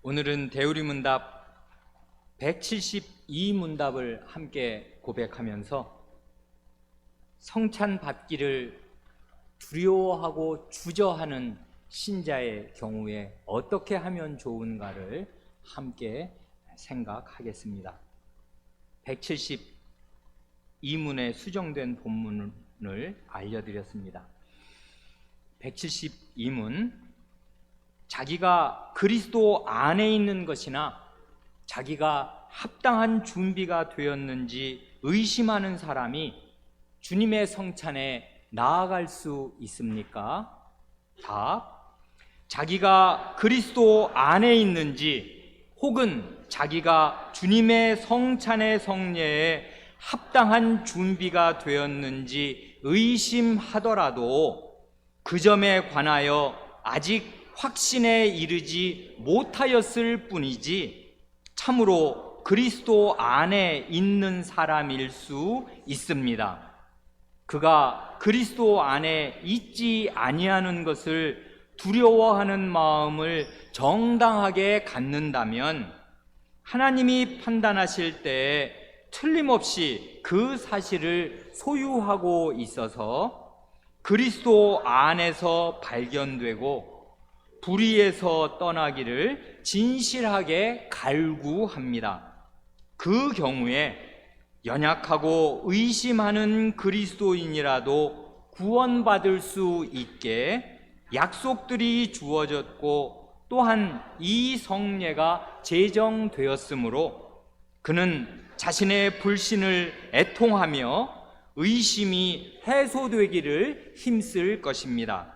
오늘은 대우리문답 172문답을 함께 고백하면서 성찬 받기를 두려워하고 주저하는 신자의 경우에 어떻게 하면 좋은가를 함께 생각하겠습니다. 172문에 수정된 본문을 알려드렸습니다. 172문, 자기가 그리스도 안에 있는 것이나 자기가 합당한 준비가 되었는지 의심하는 사람이 주님의 성찬에 나아갈 수 있습니까? 답, 자기가 그리스도 안에 있는지 혹은 자기가 주님의 성찬의 성례에 합당한 준비가 되었는지 의심하더라도 그 점에 관하여 아직 확신에 이르지 못하였을 뿐이지 참으로 그리스도 안에 있는 사람일 수 있습니다. 그가 그리스도 안에 있지 아니하는 것을 두려워하는 마음을 정당하게 갖는다면 하나님이 판단하실 때에 틀림없이 그 사실을 소유하고 있어서 그리스도 안에서 발견되고 불의에서 떠나기를 진실하게 갈구합니다. 그 경우에 연약하고 의심하는 그리스도인이라도 구원받을 수 있게 약속들이 주어졌고 또한 이 성례가 제정되었으므로 그는 자신의 불신을 애통하며 의심이 해소되기를 힘쓸 것입니다.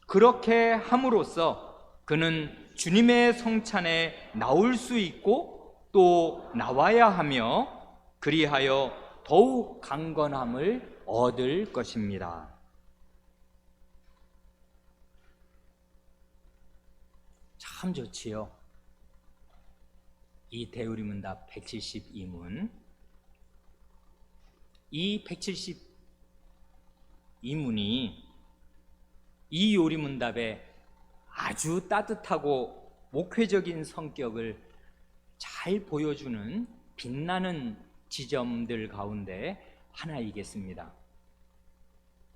그렇게 함으로써 그는 주님의 성찬에 나올 수 있고 또 나와야 하며 그리하여 더욱 강건함을 얻을 것입니다. 참 좋지요. 이 대우리문답 172문, 이 172문이 이 요리문답의 아주 따뜻하고 목회적인 성격을 잘 보여주는 빛나는 지점들 가운데 하나이겠습니다.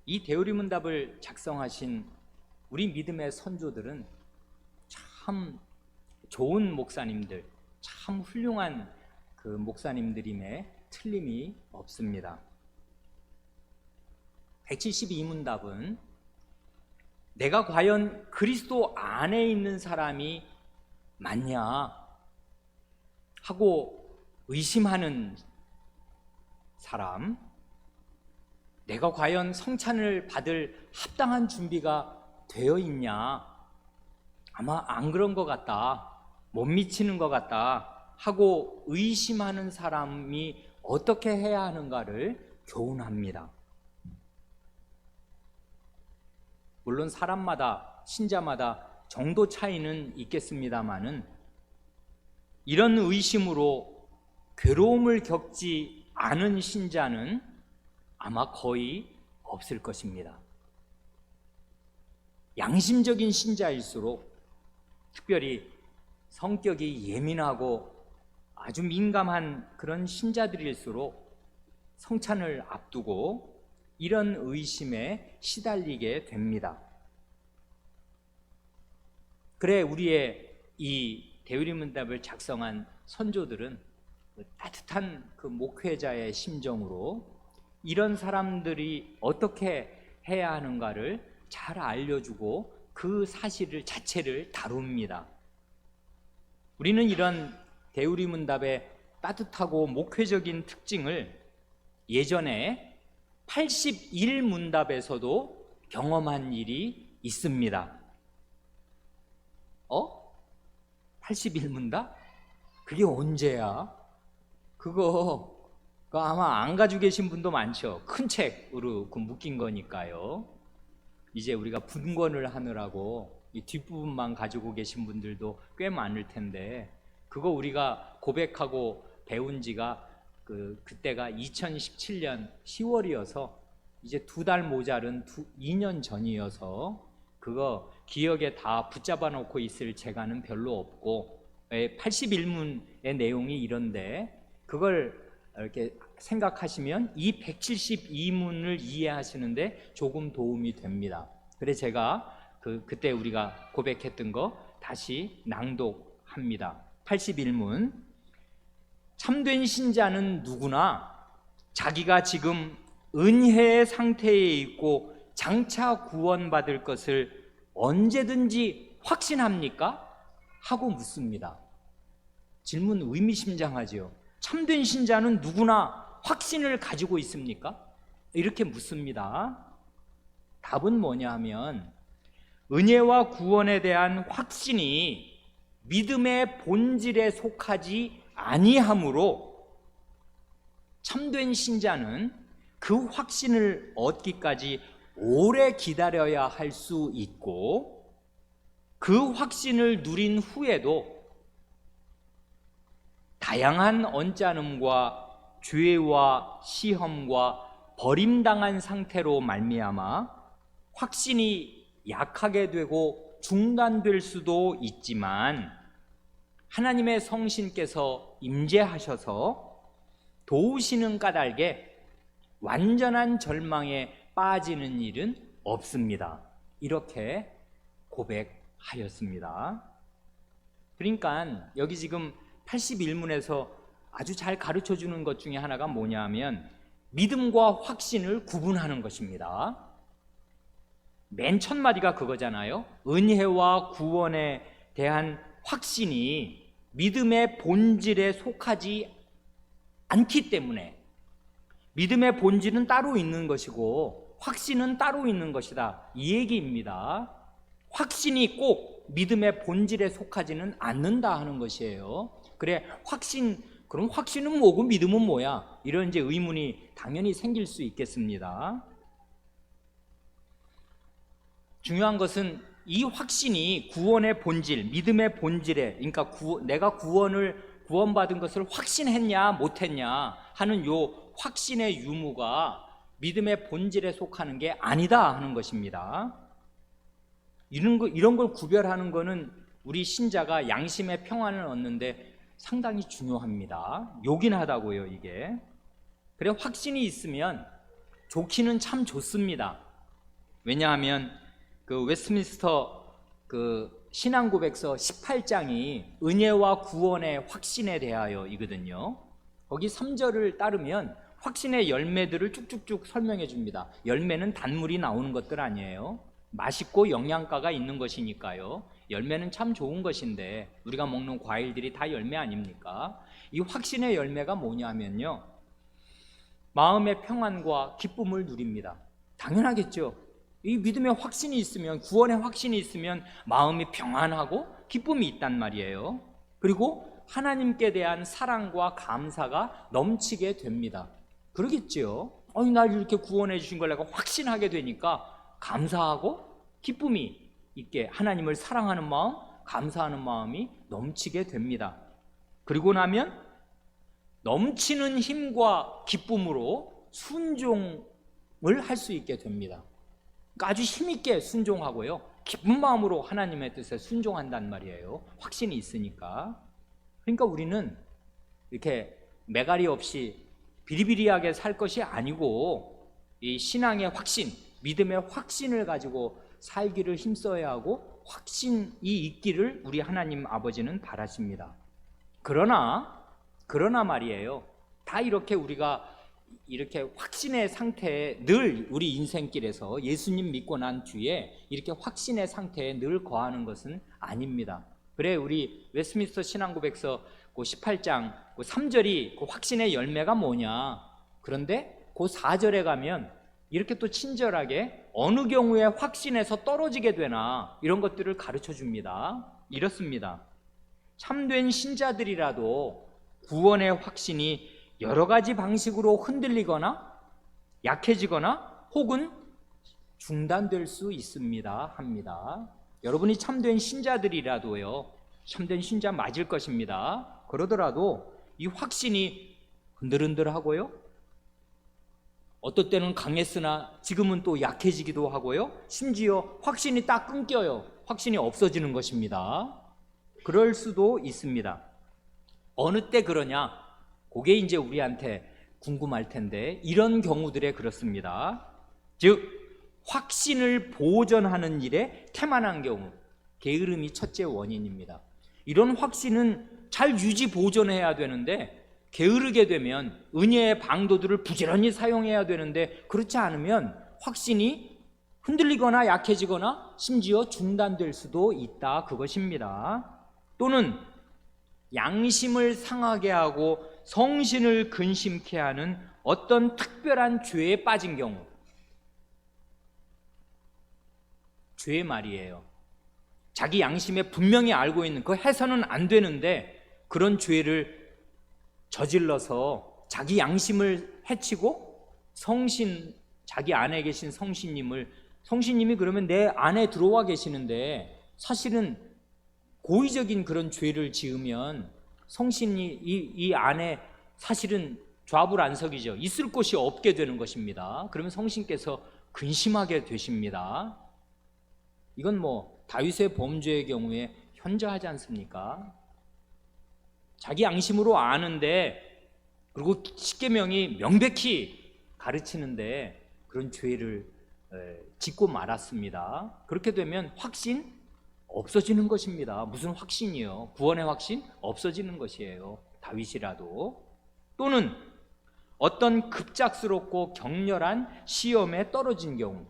이 대우리문답을 작성하신 우리 믿음의 선조들은 참 좋은 목사님들, 참 훌륭한 그 목사님들임에 틀림이 없습니다. 172문답은 내가 과연 그리스도 안에 있는 사람이 맞냐 하고 의심하는 사람, 내가 과연 성찬을 받을 합당한 준비가 되어 있냐, 아마 안 그런 것 같다, 못 미치는 것 같다 하고 의심하는 사람이 어떻게 해야 하는가를 교훈합니다. 물론 사람마다, 신자마다 정도 차이는 있겠습니다마는 이런 의심으로 괴로움을 겪지 않은 신자는 아마 거의 없을 것입니다. 양심적인 신자일수록, 특별히 성격이 예민하고 아주 민감한 그런 신자들일수록 성찬을 앞두고 이런 의심에 시달리게 됩니다. 그래 우리의 이 대우리문답을 작성한 선조들은 따뜻한 그 목회자의 심정으로 이런 사람들이 어떻게 해야 하는가를 잘 알려주고 그 사실을 자체를 다룹니다. 우리는 이런 대우리문답의 따뜻하고 목회적인 특징을 예전에 81문답에서도 경험한 일이 있습니다. 81문답? 그게 언제야? 그거 아마 안 가지고 계신 분도 많죠. 큰 책으로 묶인 거니까요. 이제 우리가 분권을 하느라고 이 뒷부분만 가지고 계신 분들도 꽤 많을 텐데, 그거 우리가 고백하고 배운 지가 그때가 2017년 10월이어서 이제 2달 모자른 2년 전이어서 그거 기억에 다 붙잡아 놓고 있을 재간은 별로 없고, 81문의 내용이 이런데 그걸 이렇게 생각하시면 이 172문을 이해하시는데 조금 도움이 됩니다. 그래서 제가 그때 우리가 고백했던 거 다시 낭독합니다. 81문. 참된 신자는 누구나 자기가 지금 은혜의 상태에 있고 장차 구원받을 것을 언제든지 확신합니까? 하고 묻습니다. 질문 의미심장하죠. 참된 신자는 누구나 확신을 가지고 있습니까? 이렇게 묻습니다. 답은 뭐냐 하면 은혜와 구원에 대한 확신이 믿음의 본질에 속하지 아니하므로 참된 신자는 그 확신을 얻기까지 오래 기다려야 할 수 있고 그 확신을 누린 후에도 다양한 언짢음과 죄와 시험과 버림당한 상태로 말미암아 확신이 약하게 되고 중단될 수도 있지만 하나님의 성신께서 임재하셔서 도우시는 까닭에 완전한 절망에 빠지는 일은 없습니다. 이렇게 고백하였습니다. 그러니까 여기 지금 81문에서 아주 잘 가르쳐 주는 것 중에 하나가 뭐냐 하면 믿음과 확신을 구분하는 것입니다. 맨 첫 마디가 그거잖아요. 은혜와 구원에 대한 확신이 믿음의 본질에 속하지 않기 때문에 믿음의 본질은 따로 있는 것이고 확신은 따로 있는 것이다, 이 얘기입니다. 확신이 꼭 믿음의 본질에 속하지는 않는다 하는 것이에요. 그래, 그럼 확신은 뭐고 믿음은 뭐야? 이런 이제 의문이 당연히 생길 수 있겠습니다. 중요한 것은 이 확신이 구원의 본질, 믿음의 본질에, 그러니까 내가 구원받은 것을 확신했냐 못했냐 하는 요 확신의 유무가 믿음의 본질에 속하는 게 아니다 하는 것입니다. 이런 걸 구별하는 것은 우리 신자가 양심의 평안을 얻는데 상당히 중요합니다. 요긴하다고요, 이게. 그래, 확신이 있으면 좋기는 참 좋습니다. 왜냐하면 그 웨스트민스터 그 신앙고백서 18장이 은혜와 구원의 확신에 대하여 이거든요. 거기 3절을 따르면 확신의 열매들을 쭉쭉쭉 설명해 줍니다. 열매는 단물이 나오는 것들 아니에요. 맛있고 영양가가 있는 것이니까요. 열매는 참 좋은 것인데 우리가 먹는 과일들이 다 열매 아닙니까? 이 확신의 열매가 뭐냐면요, 마음의 평안과 기쁨을 누립니다. 당연하겠죠. 이 믿음의 확신이 있으면, 구원의 확신이 있으면 마음이 평안하고 기쁨이 있단 말이에요. 그리고 하나님께 대한 사랑과 감사가 넘치게 됩니다. 그러겠죠. 날 이렇게 구원해 주신 걸 내가 확신하게 되니까 감사하고 기쁨이 있게, 하나님을 사랑하는 마음, 감사하는 마음이 넘치게 됩니다. 그리고 나면 넘치는 힘과 기쁨으로 순종을 할 수 있게 됩니다. 그러니까 아주 힘있게 순종하고요, 기쁜 마음으로 하나님의 뜻에 순종한단 말이에요. 확신이 있으니까. 그러니까 우리는 이렇게 매가리 없이 비리비리하게 살 것이 아니고 이 신앙의 확신, 믿음의 확신을 가지고 살기를 힘써야 하고 확신이 있기를 우리 하나님 아버지는 바라십니다. 그러나 말이에요, 다 이렇게 우리가 이렇게 확신의 상태에 늘 우리 인생길에서 예수님 믿고 난 뒤에 이렇게 확신의 상태에 늘 거하는 것은 아닙니다. 그래, 우리 웨스트민스터 신앙고백서 그 18장 그 3절이 그 확신의 열매가 뭐냐, 그런데 그 4절에 가면 이렇게 또 친절하게 어느 경우에 확신에서 떨어지게 되나 이런 것들을 가르쳐 줍니다. 이렇습니다. 참된 신자들이라도 구원의 확신이 여러 가지 방식으로 흔들리거나 약해지거나 혹은 중단될 수 있습니다 합니다. 여러분이 참된 신자들이라도요, 참된 신자 맞을 것입니다. 그러더라도 이 확신이 흔들흔들하고요, 어떨 때는 강했으나 지금은 또 약해지기도 하고요, 심지어 확신이 딱 끊겨요. 확신이 없어지는 것입니다. 그럴 수도 있습니다. 어느 때 그러냐? 그게 이제 우리한테 궁금할 텐데, 이런 경우들에 그렇습니다. 즉, 확신을 보존하는 일에 태만한 경우, 게으름이 첫째 원인입니다. 이런 확신은 잘 유지 보존해야 되는데, 게으르게 되면 은혜의 방도들을 부지런히 사용해야 되는데, 그렇지 않으면 확신이 흔들리거나 약해지거나 심지어 중단될 수도 있다, 그것입니다. 또는 양심을 상하게 하고 성신을 근심케 하는 어떤 특별한 죄에 빠진 경우, 죄 말이에요. 자기 양심에 분명히 알고 있는, 그거 해서는 안 되는데 그런 죄를 저질러서 자기 양심을 해치고 성신, 자기 안에 계신 성신님이 그러면 내 안에 들어와 계시는데, 사실은 고의적인 그런 죄를 지으면 성신이 이 안에 사실은 좌불안석이죠. 있을 곳이 없게 되는 것입니다. 그러면 성신께서 근심하게 되십니다. 이건 뭐 다윗의 범죄의 경우에 현저하지 않습니까? 자기 양심으로 아는데, 그리고 십계명이 명백히 가르치는데 그런 죄를 짓고 말았습니다. 그렇게 되면 확신 없어지는 것입니다. 무슨 확신이요? 구원의 확신 없어지는 것이에요. 다윗이라도. 또는 어떤 급작스럽고 격렬한 시험에 떨어진 경우,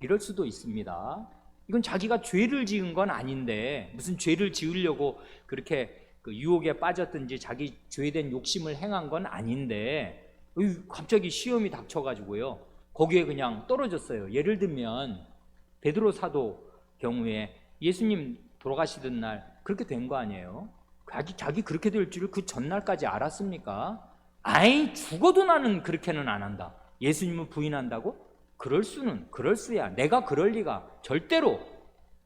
이럴 수도 있습니다. 이건 자기가 죄를 지은 건 아닌데, 무슨 죄를 지으려고 그렇게 그 유혹에 빠졌든지 자기 죄된 욕심을 행한 건 아닌데, 갑자기 시험이 닥쳐가지고요, 거기에 그냥 떨어졌어요. 예를 들면 베드로 사도 경우에 예수님 돌아가시던 날 그렇게 된 거 아니에요? 자기 그렇게 될 줄을 그 전날까지 알았습니까? 아이, 죽어도 나는 그렇게는 안 한다. 예수님을 부인한다고? 그럴 수야. 내가 그럴 리가. 절대로.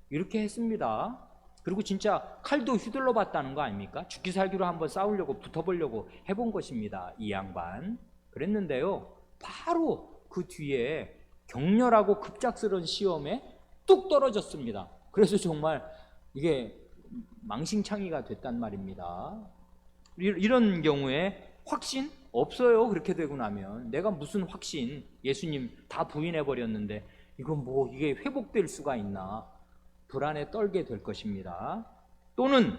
이렇게 했습니다. 그리고 진짜 칼도 휘둘러 봤다는 거 아닙니까? 죽기 살기로 한번 싸우려고, 붙어보려고 해본 것입니다, 이 양반. 그랬는데요, 바로 그 뒤에 격렬하고 급작스러운 시험에 뚝 떨어졌습니다. 그래서 정말 이게 망신창이가 됐단 말입니다. 이런 경우에 확신 없어요. 그렇게 되고 나면 내가 무슨 확신, 예수님 다 부인해 버렸는데 이건 뭐 이게 회복될 수가 있나, 불안에 떨게 될 것입니다. 또는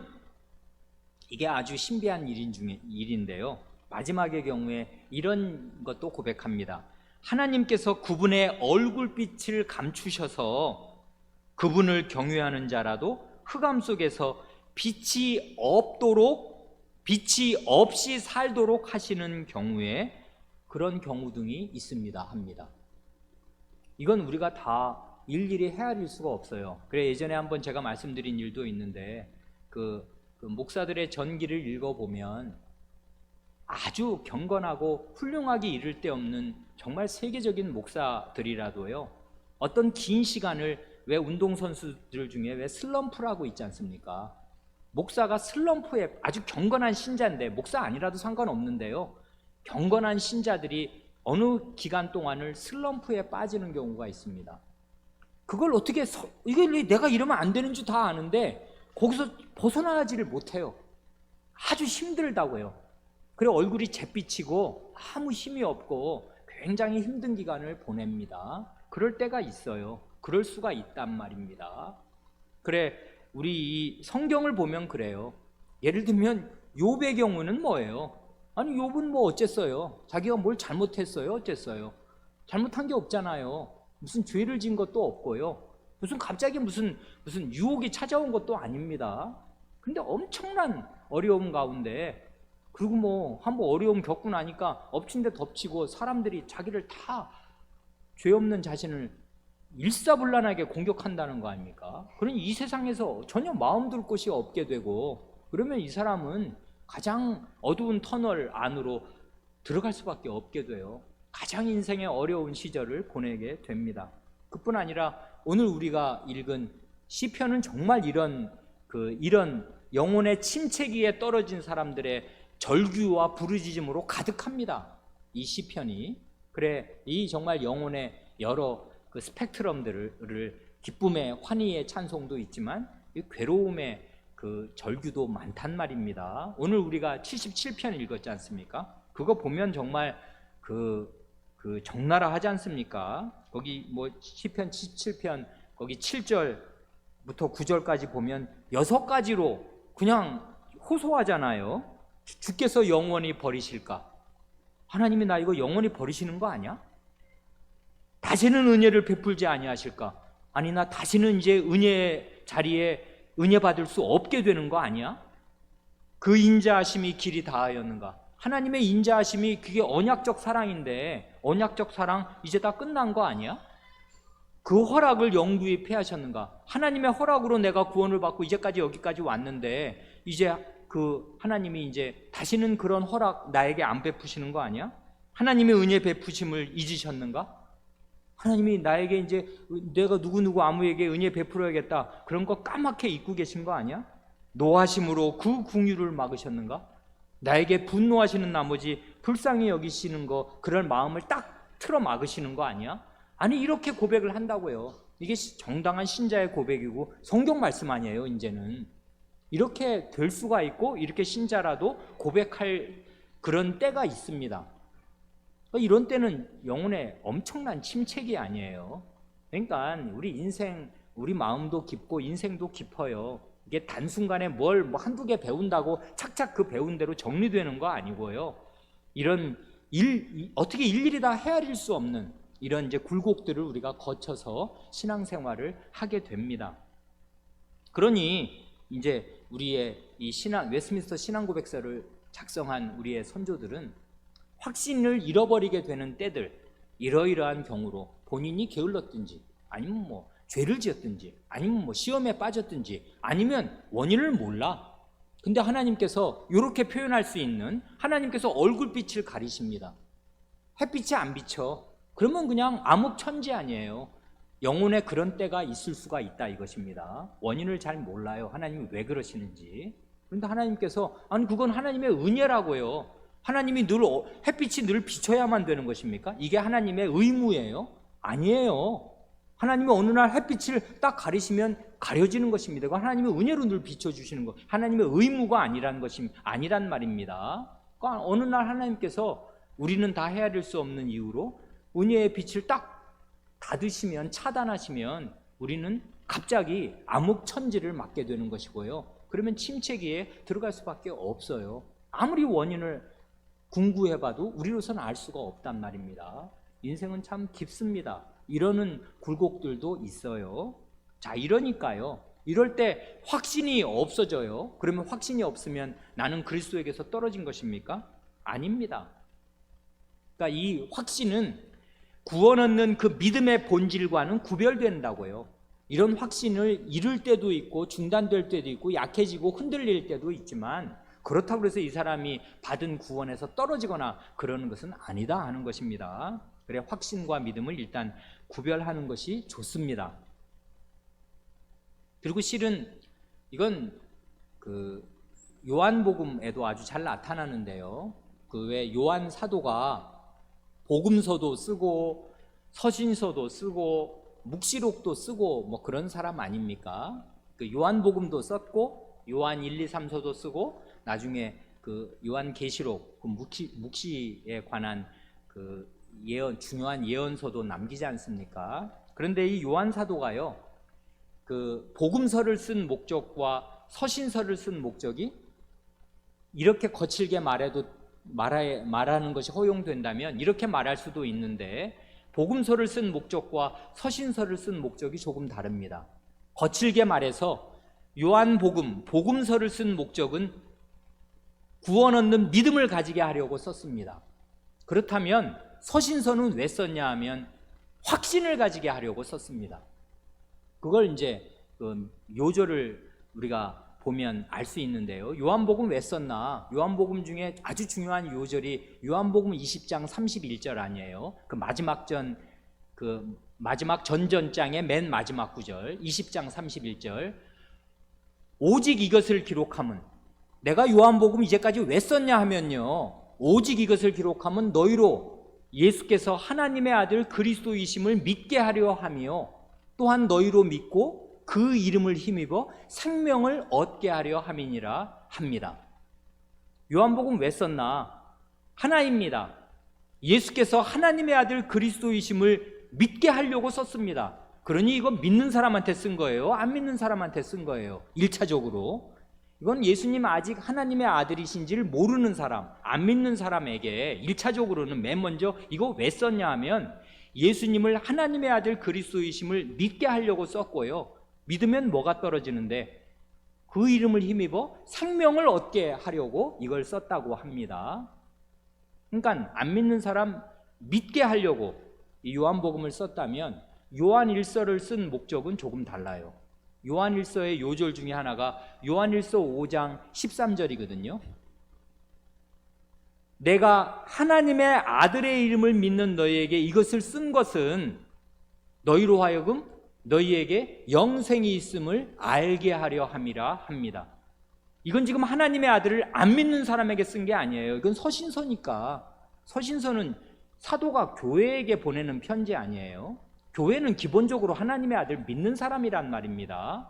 이게 아주 신비한 일인데요, 마지막의 경우에 이런 것도 고백합니다. 하나님께서 그분의 얼굴빛을 감추셔서 그분을 경외하는 자라도 흑암 속에서 빛이 없이 살도록 하시는 경우에 그런 경우 등이 있습니다 합니다. 이건 우리가 다 일일이 헤아릴 수가 없어요. 그래, 예전에 한번 제가 말씀드린 일도 있는데, 그 목사들의 전기를 읽어보면 아주 경건하고 훌륭하게 이를 데 없는 정말 세계적인 목사들이라도요, 어떤 긴 시간을, 왜 운동선수들 중에 왜 슬럼프라고 있지 않습니까? 목사가 슬럼프에, 아주 경건한 신자인데, 목사 아니라도 상관없는데요, 경건한 신자들이 어느 기간 동안을 슬럼프에 빠지는 경우가 있습니다. 그걸 어떻게, 이게 내가 이러면 안 되는 줄 다 아는데 거기서 벗어나지를 못해요. 아주 힘들다고요. 그래, 얼굴이 잿빛이고 아무 힘이 없고 굉장히 힘든 기간을 보냅니다. 그럴 때가 있어요. 그럴 수가 있단 말입니다. 그래, 우리 이 성경을 보면 그래요. 예를 들면 욥의 경우는 뭐예요? 아니, 욥은 뭐 어쨌어요? 자기가 뭘 잘못했어요? 어쨌어요? 잘못한 게 없잖아요. 무슨 죄를 지은 것도 없고요, 무슨 갑자기 무슨 유혹이 찾아온 것도 아닙니다. 근데 엄청난 어려움 가운데, 그리고 뭐 한번 어려움 겪고 나니까 엎친 데 덮치고 사람들이 자기를 다 죄 없는 자신을 일사불란하게 공격한다는 거 아닙니까? 그러니 이 세상에서 전혀 마음 둘 곳이 없게 되고, 그러면 이 사람은 가장 어두운 터널 안으로 들어갈 수밖에 없게 돼요. 가장 인생의 어려운 시절을 보내게 됩니다. 그뿐 아니라 오늘 우리가 읽은 시편은 정말 이런 영혼의 침체기에 떨어진 사람들의 절규와 부르짖음으로 가득합니다, 이 시편이. 그래, 이 정말 영혼의 여러 그 스펙트럼들을, 기쁨의, 환희의 찬송도 있지만 이 괴로움의 그 절규도 많단 말입니다. 오늘 우리가 77편 읽었지 않습니까? 그거 보면 정말 그 적나라 하지 않습니까? 거기 뭐 시편 77편 거기 7절부터 9절까지 보면 6가지로 그냥 호소하잖아요. 주께서 영원히 버리실까? 하나님이 나 이거 영원히 버리시는 거 아니야? 다시는 은혜를 베풀지 아니하실까? 아니 나 다시는 이제 은혜 자리에 은혜 받을 수 없게 되는 거 아니야? 그 인자하심이 길이 다하였는가? 하나님의 인자하심이 그게 언약적 사랑인데 언약적 사랑 이제 다 끝난 거 아니야? 그 허락을 영구히 폐하셨는가? 하나님의 허락으로 내가 구원을 받고 이제까지 여기까지 왔는데 이제 그 하나님이 이제 다시는 그런 허락 나에게 안 베푸시는 거 아니야? 하나님의 은혜 베푸심을 잊으셨는가? 하나님이 나에게 이제 내가 누구누구 아무에게 은혜 베풀어야겠다 그런 거 까맣게 잊고 계신 거 아니야? 노하심으로 그 궁유를 막으셨는가? 나에게 분노하시는 나머지 불쌍히 여기시는 거 그런 마음을 딱 틀어 막으시는 거 아니야? 아니 이렇게 고백을 한다고요. 이게 정당한 신자의 고백이고 성경 말씀 아니에요. 이제는 이렇게 될 수가 있고 이렇게 신자라도 고백할 그런 때가 있습니다. 이런 때는 영혼에 엄청난 침체기 아니에요. 그러니까 우리 인생, 우리 마음도 깊고 인생도 깊어요. 이게 단순간에 뭘 뭐 한두 개 배운다고 착착 그 배운 대로 정리되는 거 아니고요. 이런 어떻게 일일이 다 헤아릴 수 없는 이런 이제 굴곡들을 우리가 거쳐서 신앙생활을 하게 됩니다. 그러니 이제 우리의 이 웨스트민스터 신앙고백서를 작성한 우리의 선조들은 확신을 잃어버리게 되는 때들, 이러이러한 경우로 본인이 게을렀든지 아니면 뭐 죄를 지었든지 아니면 뭐 시험에 빠졌든지 아니면 원인을 몰라. 근데 하나님께서 이렇게 표현할 수 있는 하나님께서 얼굴빛을 가리십니다. 햇빛이 안 비쳐. 그러면 그냥 암흑천지 아니에요. 영혼에 그런 때가 있을 수가 있다 이것입니다. 원인을 잘 몰라요. 하나님이 왜 그러시는지. 그런데 하나님께서 아니 그건 하나님의 은혜라고요. 하나님이 햇빛이 늘 비춰야만 되는 것입니까? 이게 하나님의 의무예요? 아니에요. 하나님이 어느 날 햇빛을 딱 가리시면 가려지는 것입니다. 그건 하나님의 은혜로 늘 비춰주시는 것, 하나님의 의무가 아니란 말입니다. 그러니까 어느 날 하나님께서 우리는 다 헤아릴 수 없는 이유로 은혜의 빛을 딱 닫으시면, 차단하시면 우리는 갑자기 암흑천지를 맞게 되는 것이고요. 그러면 침체기에 들어갈 수밖에 없어요. 아무리 원인을 궁구해봐도 우리로서는 알 수가 없단 말입니다. 인생은 참 깊습니다. 이러는 굴곡들도 있어요. 자, 이러니까요. 이럴 때 확신이 없어져요. 그러면 확신이 없으면 나는 그리스도에게서 떨어진 것입니까? 아닙니다. 그러니까 이 확신은 구원 얻는 그 믿음의 본질과는 구별된다고요. 이런 확신을 잃을 때도 있고 중단될 때도 있고 약해지고 흔들릴 때도 있지만 그렇다고 해서 이 사람이 받은 구원에서 떨어지거나 그러는 것은 아니다 하는 것입니다. 그래 확신과 믿음을 일단 구별하는 것이 좋습니다. 그리고 실은 이건 그 요한복음에도 아주 잘 나타나는데요. 그 왜 요한 사도가 복음서도 쓰고 서신서도 쓰고 묵시록도 쓰고 뭐 그런 사람 아닙니까? 그 요한복음도 썼고 요한 1, 2, 3서도 쓰고 나중에 그 요한계시록 그 묵시에 관한 그 중요한 예언서도 남기지 않습니까? 그런데 이 요한 사도가요, 그 복음서를 쓴 목적과 서신서를 쓴 목적이 이렇게 거칠게 말하는 것이 허용된다면 이렇게 말할 수도 있는데 복음서를 쓴 목적과 서신서를 쓴 목적이 조금 다릅니다. 거칠게 말해서 복음서를 쓴 목적은 구원 얻는 믿음을 가지게 하려고 썼습니다. 그렇다면 서신서는 왜 썼냐 하면 확신을 가지게 하려고 썼습니다. 그걸 이제 그 요절을 우리가 보면 알 수 있는데요. 요한복음 왜 썼나? 요한복음 중에 아주 중요한 요절이 요한복음 20장 31절 아니에요? 그 마지막 전전장의 맨 마지막 구절 20장 31절 오직 이것을 기록함은 내가 요한복음 이제까지 왜 썼냐 하면요, 오직 이것을 기록함은 너희로 예수께서 하나님의 아들 그리스도이심을 믿게 하려 하며 또한 너희로 믿고 그 이름을 힘입어 생명을 얻게 하려 함이니라 합니다. 요한복음 왜 썼나? 하나입니다. 예수께서 하나님의 아들 그리스도이심을 믿게 하려고 썼습니다. 그러니 이건 믿는 사람한테 쓴 거예요? 안 믿는 사람한테 쓴 거예요? 1차적으로 이건 예수님 아직 하나님의 아들이신지를 모르는 사람, 안 믿는 사람에게 1차적으로는 맨 먼저 이거 왜 썼냐 하면 예수님을 하나님의 아들 그리스도이심을 믿게 하려고 썼고요. 믿으면 뭐가 떨어지는데 그 이름을 힘입어 생명을 얻게 하려고 이걸 썼다고 합니다. 그러니까 안 믿는 사람 믿게 하려고 이 요한복음을 썼다면 요한일서를 쓴 목적은 조금 달라요. 요한일서의 요절 중에 하나가 요한일서 5장 13절이거든요. 내가 하나님의 아들의 이름을 믿는 너희에게 이것을 쓴 것은 너희로 하여금 너희에게 영생이 있음을 알게 하려 함이라 합니다. 이건 지금 하나님의 아들을 안 믿는 사람에게 쓴 게 아니에요. 이건 서신서니까. 서신서는 사도가 교회에게 보내는 편지 아니에요. 교회는 기본적으로 하나님의 아들을 믿는 사람이란 말입니다.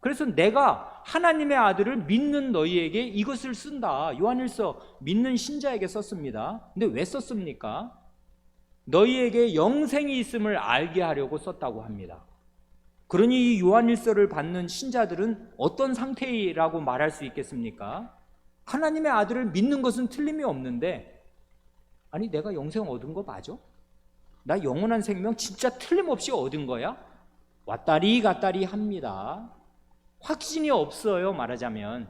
그래서 내가 하나님의 아들을 믿는 너희에게 이것을 쓴다. 요한일서 믿는 신자에게 썼습니다. 근데 왜 썼습니까? 너희에게 영생이 있음을 알게 하려고 썼다고 합니다. 그러니 이 요한일서를 받는 신자들은 어떤 상태라고 말할 수 있겠습니까? 하나님의 아들을 믿는 것은 틀림이 없는데 아니 내가 영생 얻은 거 맞아? 나 영원한 생명 진짜 틀림없이 얻은 거야? 왔다리 갔다리 합니다. 확신이 없어요. 말하자면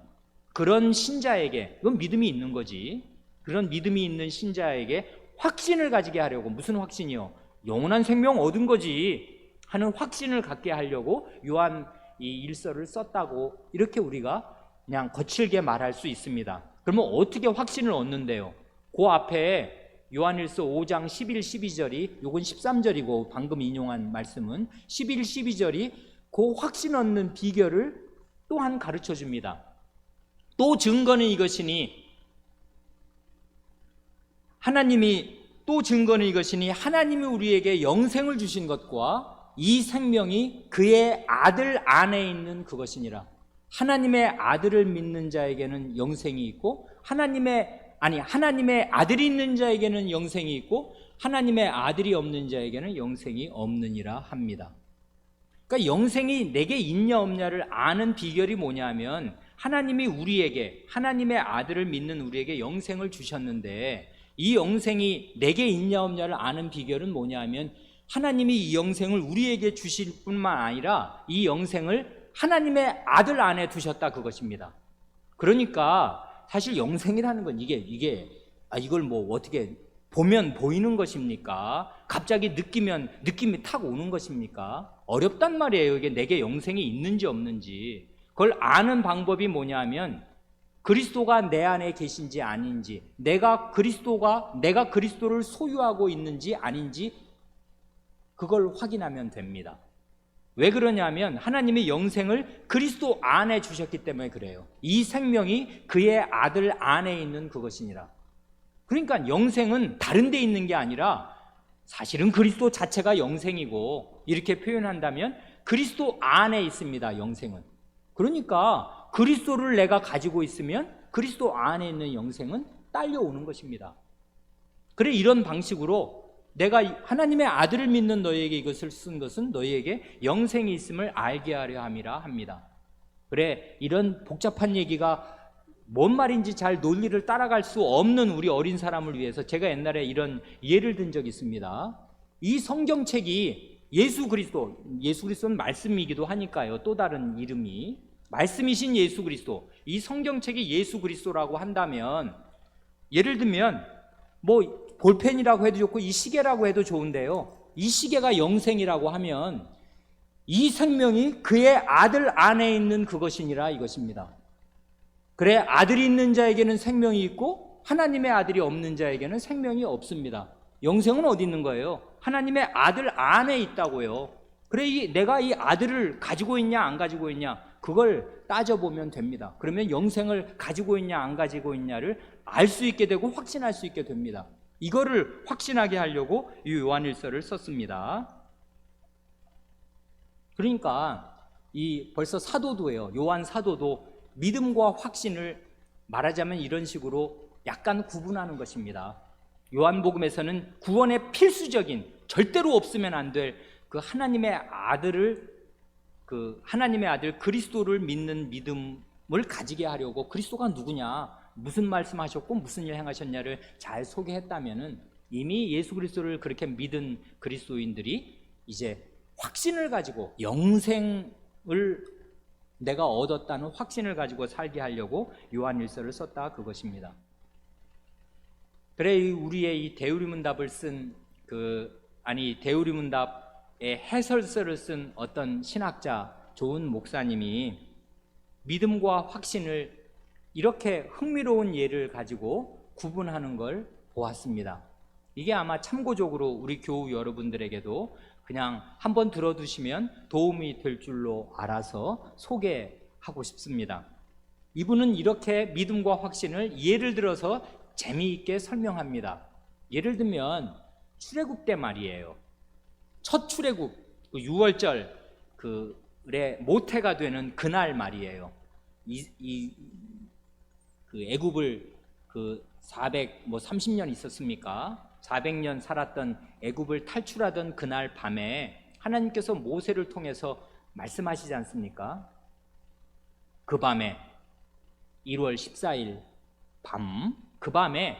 그런 신자에게, 그건 믿음이 있는 거지, 그런 믿음이 있는 신자에게 확신을 가지게 하려고, 무슨 확신이요? 영원한 생명 얻은 거지 하는 확신을 갖게 하려고 요한 이 일서를 썼다고 이렇게 우리가 그냥 거칠게 말할 수 있습니다. 그러면 어떻게 확신을 얻는데요? 그 앞에 요한일서 5장 11, 12절이, 요건 13절이고 방금 인용한 말씀은 11, 12절이 그 확신 얻는 비결을 또한 가르쳐 줍니다. 또 증거는 이것이니 하나님이 우리에게 영생을 주신 것과 이 생명이 그의 아들 안에 있는 그것이니라. 하나님의 아들을 믿는 자에게는 영생이 있고 하나님의 아들이 있는 자에게는 영생이 있고 하나님의 아들이 없는 자에게는 영생이 없느니라 합니다. 그러니까 영생이 내게 있냐 없냐를 아는 비결이 뭐냐면 하나님이 우리에게, 하나님의 아들을 믿는 우리에게 영생을 주셨는데 이 영생이 내게 있냐 없냐를 아는 비결은 뭐냐면 하나님이 이 영생을 우리에게 주실 뿐만 아니라 이 영생을 하나님의 아들 안에 두셨다, 그것입니다. 그러니까 사실 영생이라는 건 이걸 뭐 어떻게 보면 보이는 것입니까? 갑자기 느낌이 탁 오는 것입니까? 어렵단 말이에요. 이게 내게 영생이 있는지 없는지. 그걸 아는 방법이 뭐냐 하면 그리스도가 내 안에 계신지 아닌지, 내가 그리스도를 소유하고 있는지 아닌지 그걸 확인하면 됩니다. 왜 그러냐면 하나님이 영생을 그리스도 안에 주셨기 때문에 그래요. 이 생명이 그의 아들 안에 있는 그것이니라. 그러니까 영생은 다른 데 있는 게 아니라 사실은 그리스도 자체가 영생이고, 이렇게 표현한다면 그리스도 안에 있습니다, 영생은. 그러니까 그리스도를 내가 가지고 있으면 그리스도 안에 있는 영생은 딸려오는 것입니다. 그래, 이런 방식으로 내가 하나님의 아들을 믿는 너희에게 이것을 쓴 것은 너희에게 영생이 있음을 알게 하려 함이라 합니다. 그래, 이런 복잡한 얘기가 뭔 말인지 잘 논리를 따라갈 수 없는 우리 어린 사람을 위해서 제가 옛날에 이런 예를 든 적이 있습니다. 이 성경책이 예수 그리스도는 말씀이기도 하니까요, 또 다른 이름이 말씀이신 예수 그리스도, 이 성경책이 예수 그리스도라고 한다면 예를 들면 뭐 볼펜이라고 해도 좋고 이 시계라고 해도 좋은데요, 이 시계가 영생이라고 하면 이 생명이 그의 아들 안에 있는 그것이니라 이것입니다. 그래, 아들이 있는 자에게는 생명이 있고 하나님의 아들이 없는 자에게는 생명이 없습니다. 영생은 어디 있는 거예요? 하나님의 아들 안에 있다고요. 그래, 내가 이 아들을 가지고 있냐 안 가지고 있냐 그걸 따져보면 됩니다. 그러면 영생을 가지고 있냐 안 가지고 있냐를 알 수 있게 되고 확신할 수 있게 됩니다. 이거를 확신하게 하려고 이 요한일서를 썼습니다. 그러니까 이 벌써 사도도예요. 요한 사도도 믿음과 확신을 말하자면 이런 식으로 약간 구분하는 것입니다. 요한복음에서는 구원의 필수적인, 절대로 없으면 안 될 그 하나님의 아들 그리스도를 믿는 믿음을 가지게 하려고, 그리스도가 누구냐, 무슨 말씀하셨고 무슨 일 행하셨냐를 잘 소개했다면은 이미 예수 그리스도를 그렇게 믿은 그리스도인들이 이제 확신을 가지고, 영생을 내가 얻었다는 확신을 가지고 살게 하려고 요한일서를 썼다, 그것입니다. 그래, 우리의 이 대우리문답을 쓴 대우리문답의 해설서를 쓴 어떤 신학자, 좋은 목사님이 믿음과 확신을 이렇게 흥미로운 예를 가지고 구분하는 걸 보았습니다. 이게 아마 참고적으로 우리 교우 여러분들에게도 그냥 한번 들어두시면 도움이 될 줄로 알아서 소개하고 싶습니다. 이분은 이렇게 믿음과 확신을 예를 들어서 재미있게 설명합니다. 예를 들면 출애굽 때 말이에요. 첫 출애굽, 6월절 의 모태가 되는 그날 말이에요. 애굽을 430년 있었습니까? 400년 살았던 애굽을 탈출하던 그날 밤에 하나님께서 모세를 통해서 말씀하시지 않습니까? 그 밤에 1월 14일 밤, 그 밤에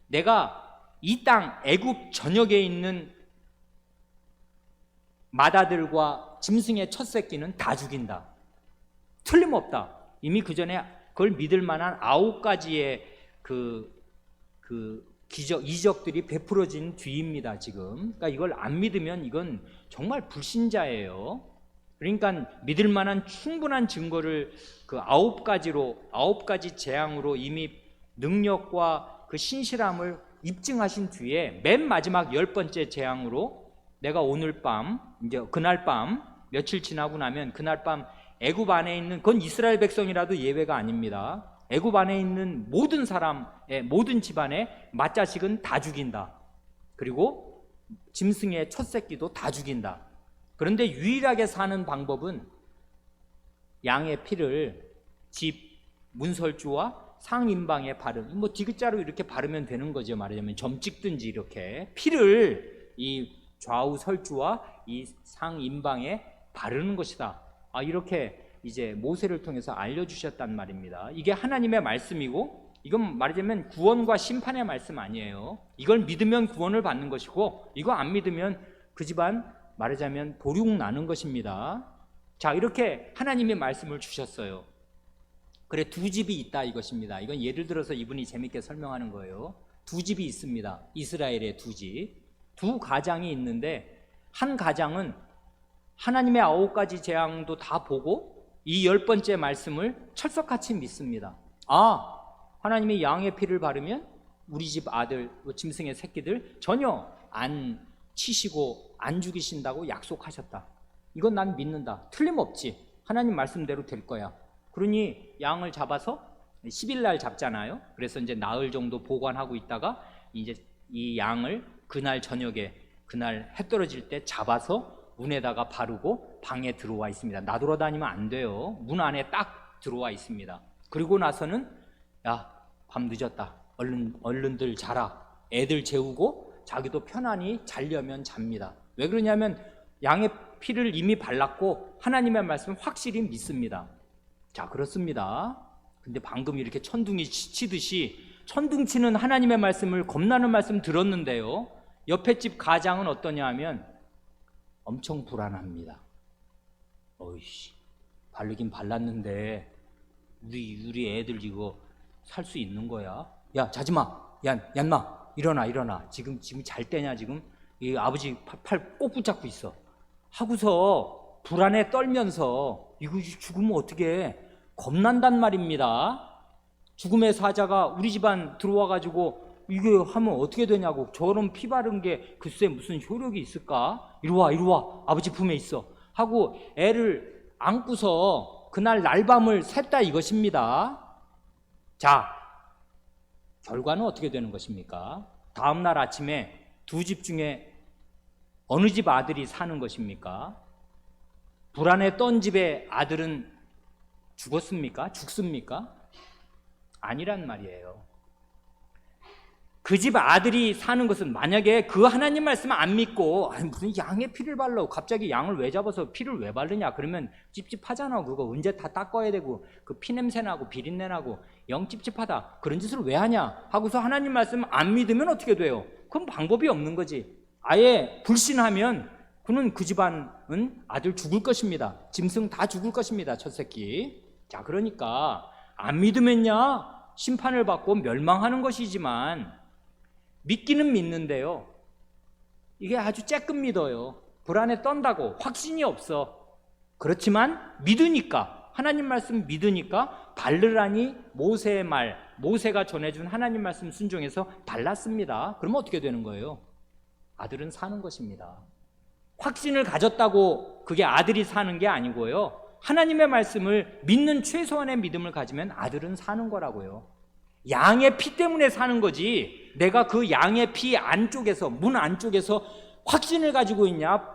내가 이 땅 애굽 전역에 있는 마다들과 짐승의 첫 새끼는 다 죽인다. 틀림없다. 이미 그 전에 그걸 믿을 만한 9가지의 이적들이 베풀어진 뒤입니다, 지금. 그러니까 이걸 안 믿으면 이건 정말 불신자예요. 그러니까 믿을 만한 충분한 증거를 9가지 재앙으로 이미 능력과 그 신실함을 입증하신 뒤에 맨 마지막 10번째 재앙으로 내가 오늘 밤, 이제 그날 밤, 며칠 지나고 나면 그날 밤 애굽 안에 있는, 그건 이스라엘 백성이라도 예외가 아닙니다. 애굽 안에 있는 모든 사람의 모든 집안의 맏자식은 다 죽인다. 그리고 짐승의 첫 새끼도 다 죽인다. 그런데 유일하게 사는 방법은 양의 피를 집 문설주와 상인방에 디귿자로 이렇게 바르면 되는 거죠. 말하자면 점 찍든지 이렇게 피를 이 좌우 설주와 이 상인방에 바르는 것이다. 이렇게 이제 모세를 통해서 알려주셨단 말입니다. 이게 하나님의 말씀이고, 이건 말하자면 구원과 심판의 말씀 아니에요. 이걸 믿으면 구원을 받는 것이고, 이거 안 믿으면 그 집안 말하자면 도륙 나는 것입니다. 자, 이렇게 하나님의 말씀을 주셨어요. 그래, 두 집이 있다 이것입니다. 이건 예를 들어서 이분이 재밌게 설명하는 거예요. 두 집이 있습니다. 이스라엘의 두 집. 두 가장이 있는데, 한 가장은 하나님의 9가지 재앙도 다 보고 이 10번째 말씀을 철석같이 믿습니다. 하나님이 양의 피를 바르면 우리 집 아들, 짐승의 새끼들 전혀 안 치시고 안 죽이신다고 약속하셨다. 이건 난 믿는다. 틀림없지. 하나님 말씀대로 될 거야. 그러니 양을 잡아서 10일 날 잡잖아요. 그래서 이제 나흘 정도 보관하고 있다가 이제 이 양을 그날 저녁에, 그날 해 떨어질 때 잡아서 문에다가 바르고 방에 들어와 있습니다. 나돌아다니면 안 돼요. 문 안에 딱 들어와 있습니다. 그리고 나서는 야, 밤 늦었다. 얼른들 자라. 애들 재우고 자기도 편안히 자려면 잡니다. 왜 그러냐면 양의 피를 이미 발랐고 하나님의 말씀을 확실히 믿습니다. 자, 그렇습니다. 근데 방금 이렇게 천둥이 치듯이 천둥치는 하나님의 말씀을, 겁나는 말씀 들었는데요, 옆에 집 가장은 어떠냐 하면 엄청 불안합니다. 어이씨, 바르긴 발랐는데 우리 애들 이거 살 수 있는 거야? 야, 자지마. 얀마, 일어나. 지금 잘 때냐? 지금 이 아버지 팔 꼭 붙잡고 있어. 하고서 불안에 떨면서 이거 죽으면 어떻게, 겁난단 말입니다. 죽음의 사자가 우리 집안 들어와가지고 이게 하면 어떻게 되냐고. 저런 피 바른 게 글쎄 무슨 효력이 있을까? 이리 와. 아버지 품에 있어. 하고 애를 안고서 그날 날밤을 샜다 이것입니다. 자, 결과는 어떻게 되는 것입니까? 다음날 아침에 두 집 중에 어느 집 아들이 사는 것입니까? 불안에 떤 집의 아들은 죽었습니까? 죽습니까? 아니란 말이에요. 그 집 아들이 사는 것은 만약에 그 하나님 말씀을 안 믿고 무슨 양의 피를 발라고 갑자기 양을 왜 잡아서 피를 왜 바르냐 그러면 찝찝하잖아. 그거 언제 다 닦아야 되고 그 피냄새 나고 비린내 나고 영 찝찝하다. 그런 짓을 왜 하냐 하고서 하나님 말씀 안 믿으면 어떻게 돼요? 그건 방법이 없는 거지. 아예 불신하면 그는 그 집안은 아들 죽을 것입니다. 짐승 다 죽을 것입니다. 첫 새끼. 자, 그러니까 안 믿으면야 심판을 받고 멸망하는 것이지만 믿기는 믿는데요, 이게 아주 쬐끔 믿어요. 불안에 떤다고 확신이 없어. 그렇지만 믿으니까, 하나님 말씀 믿으니까 바르라니 모세의 말, 모세가 전해준 하나님 말씀 순종해서 발랐습니다. 그러면 어떻게 되는 거예요? 아들은 사는 것입니다. 확신을 가졌다고 그게 아들이 사는 게 아니고요, 하나님의 말씀을 믿는 최소한의 믿음을 가지면 아들은 사는 거라고요. 양의 피 때문에 사는 거지, 내가 그 양의 피 안쪽에서, 문 안쪽에서 확신을 가지고 있냐,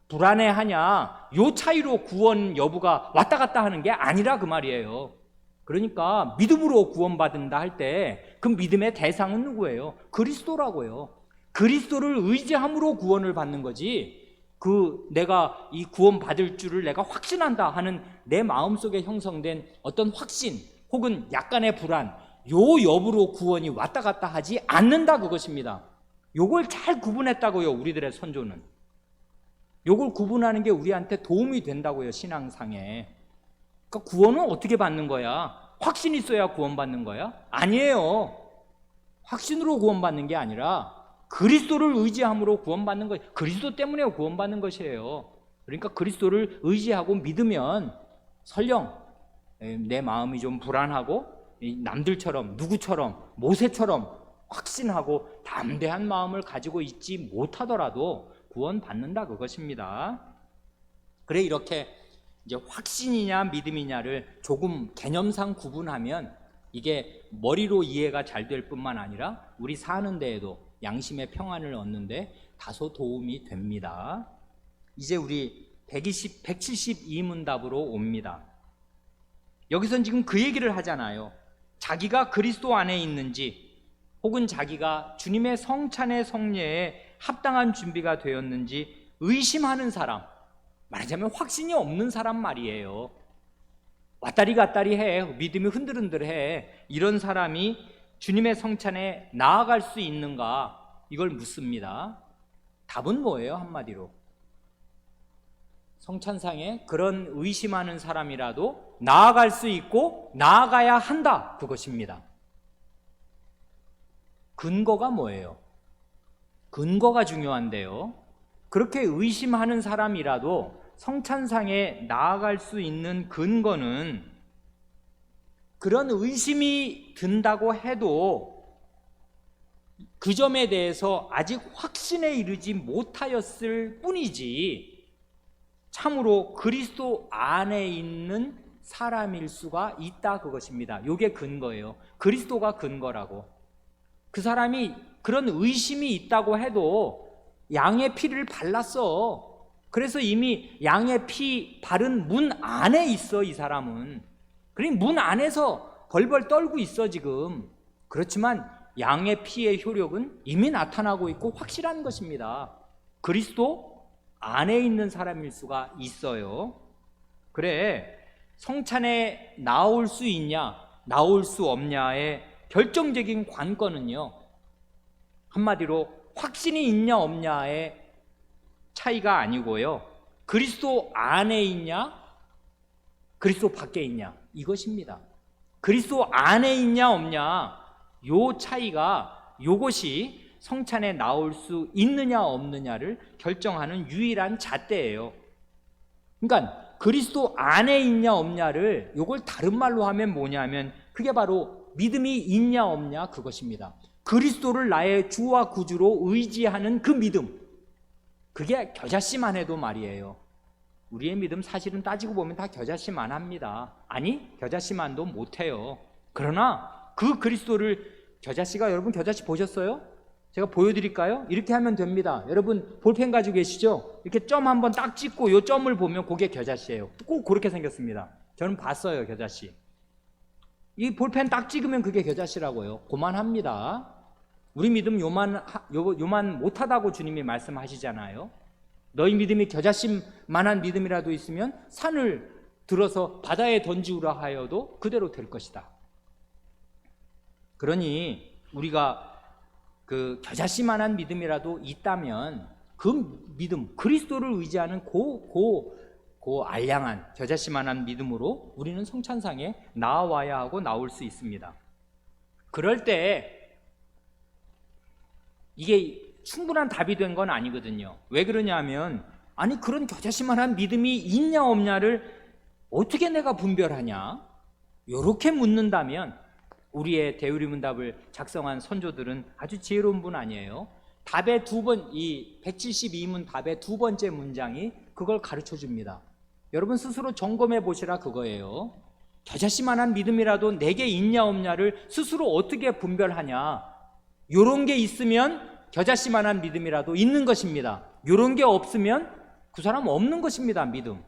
불안해하냐, 요 차이로 구원 여부가 왔다 갔다 하는 게 아니라 그 말이에요. 그러니까 믿음으로 구원받는다 할 때 그 믿음의 대상은 누구예요? 그리스도라고요. 그리스도를 의지함으로 구원을 받는 거지, 내가 이 구원 받을 줄을 내가 확신한다 하는 내 마음속에 형성된 어떤 확신 혹은 약간의 불안, 요 여부로 구원이 왔다 갔다 하지 않는다, 그것입니다. 요걸 잘 구분했다고요, 우리들의 선조는. 요걸 구분하는 게 우리한테 도움이 된다고요, 신앙상에. 그러니까 구원은 어떻게 받는 거야? 확신이 있어야 구원받는 거야? 아니에요. 확신으로 구원받는 게 아니라 그리스도를 의지함으로 구원받는 거예요. 그리스도 때문에 구원받는 것이에요. 그러니까 그리스도를 의지하고 믿으면 설령 내 마음이 좀 불안하고 남들처럼, 누구처럼, 모세처럼 확신하고 담대한 마음을 가지고 있지 못하더라도 구원받는다, 그것입니다. 그래, 이렇게 이제 확신이냐 믿음이냐를 조금 개념상 구분하면 이게 머리로 이해가 잘 될 뿐만 아니라 우리 사는 데에도 양심의 평안을 얻는데 다소 도움이 됩니다. 이제 우리 172문답으로 옵니다. 여기선 지금 그 얘기를 하잖아요. 자기가 그리스도 안에 있는지, 혹은 자기가 주님의 성찬의 성례에 합당한 준비가 되었는지 의심하는 사람, 말하자면 확신이 없는 사람 말이에요. 왔다리 갔다리 해, 믿음이 흔들흔들해. 이런 사람이 주님의 성찬에 나아갈 수 있는가, 이걸 묻습니다. 답은 뭐예요? 한마디로 성찬상에 그런 의심하는 사람이라도 나아갈 수 있고 나아가야 한다, 그것입니다. 근거가 뭐예요? 근거가 중요한데요, 그렇게 의심하는 사람이라도 성찬상에 나아갈 수 있는 근거는, 그런 의심이 든다고 해도 그 점에 대해서 아직 확신에 이르지 못하였을 뿐이지 참으로 그리스도 안에 있는 사람일 수가 있다, 그것입니다. 이게 근거예요. 그리스도가 근거라고. 그 사람이 그런 의심이 있다고 해도 양의 피를 발랐어. 그래서 이미 양의 피 바른 문 안에 있어, 이 사람은. 그러니 문 안에서 벌벌 떨고 있어 지금. 그렇지만 양의 피의 효력은 이미 나타나고 있고 확실한 것입니다. 그리스도 안에 있는 사람일 수가 있어요. 그래, 성찬에 나올 수 있냐 나올 수 없냐의 결정적인 관건은요, 한마디로 확신이 있냐 없냐의 차이가 아니고요, 그리스도 안에 있냐 그리스도 밖에 있냐, 이것입니다. 그리스도 안에 있냐 없냐, 요 차이가, 요것이 성찬에 나올 수 있느냐 없느냐를 결정하는 유일한 잣대예요. 그러니까 그리스도 안에 있냐 없냐를, 요걸 다른 말로 하면 뭐냐면 그게 바로 믿음이 있냐 없냐, 그것입니다. 그리스도를 나의 주와 구주로 의지하는 그 믿음, 그게 겨자씨만 해도 말이에요. 우리의 믿음 사실은 따지고 보면 다 겨자씨만 합니다. 아니, 겨자씨만도 못해요. 그러나 그 그리스도를, 겨자씨가, 여러분 겨자씨 보셨어요? 제가 보여드릴까요? 이렇게 하면 됩니다. 여러분 볼펜 가지고 계시죠? 이렇게 점 한번 딱 찍고 이 점을 보면 그게 겨자씨예요. 꼭 그렇게 생겼습니다. 저는 봤어요, 겨자씨. 이 볼펜 딱 찍으면 그게 겨자씨라고요. 그만합니다. 우리 믿음 요만 못하다고 주님이 말씀하시잖아요. 너희 믿음이 겨자씨만한 믿음이라도 있으면 산을 들어서 바다에 던지우라 하여도 그대로 될 것이다. 그러니 우리가 그 겨자씨만한 믿음이라도 있다면 그 믿음, 그리스도를 의지하는 알량한 겨자씨만한 믿음으로 우리는 성찬상에 나와야 하고 나올 수 있습니다. 그럴 때 이게 충분한 답이 된 건 아니거든요. 왜 그러냐면 아니 그런 겨자씨만한 믿음이 있냐 없냐를 어떻게 내가 분별하냐? 이렇게 묻는다면 우리의 대우리문답을 작성한 선조들은 아주 지혜로운 분 아니에요. 답의 이 172문 답의 두 번째 문장이 그걸 가르쳐 줍니다. 여러분 스스로 점검해 보시라 그거예요. 겨자씨만한 믿음이라도 내게 있냐 없냐를 스스로 어떻게 분별하냐? 요런 게 있으면 겨자씨만한 믿음이라도 있는 것입니다. 요런 게 없으면 그 사람 없는 것입니다. 믿음.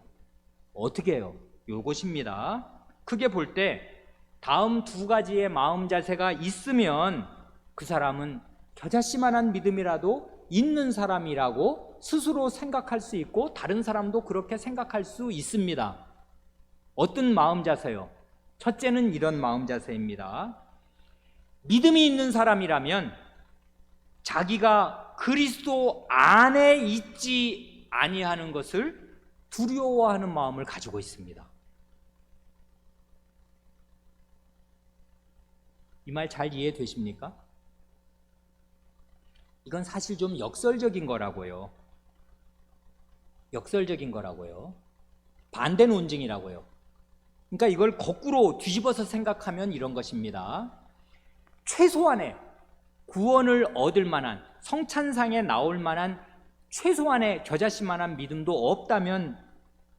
어떻게 해요? 요것입니다. 크게 볼 때 다음 두 가지의 마음 자세가 있으면 그 사람은 겨자씨만한 믿음이라도 있는 사람이라고 스스로 생각할 수 있고 다른 사람도 그렇게 생각할 수 있습니다. 어떤 마음 자세요? 첫째는 이런 마음 자세입니다. 믿음이 있는 사람이라면 자기가 그리스도 안에 있지 아니하는 것을 두려워하는 마음을 가지고 있습니다. 이 말 잘 이해되십니까? 이건 사실 좀 역설적인 거라고요. 역설적인 거라고요. 반대 논증이라고요. 그러니까 이걸 거꾸로 뒤집어서 생각하면 이런 것입니다. 최소한의 구원을 얻을 만한, 성찬상에 나올 만한 최소한의 겨자씨만한 믿음도 없다면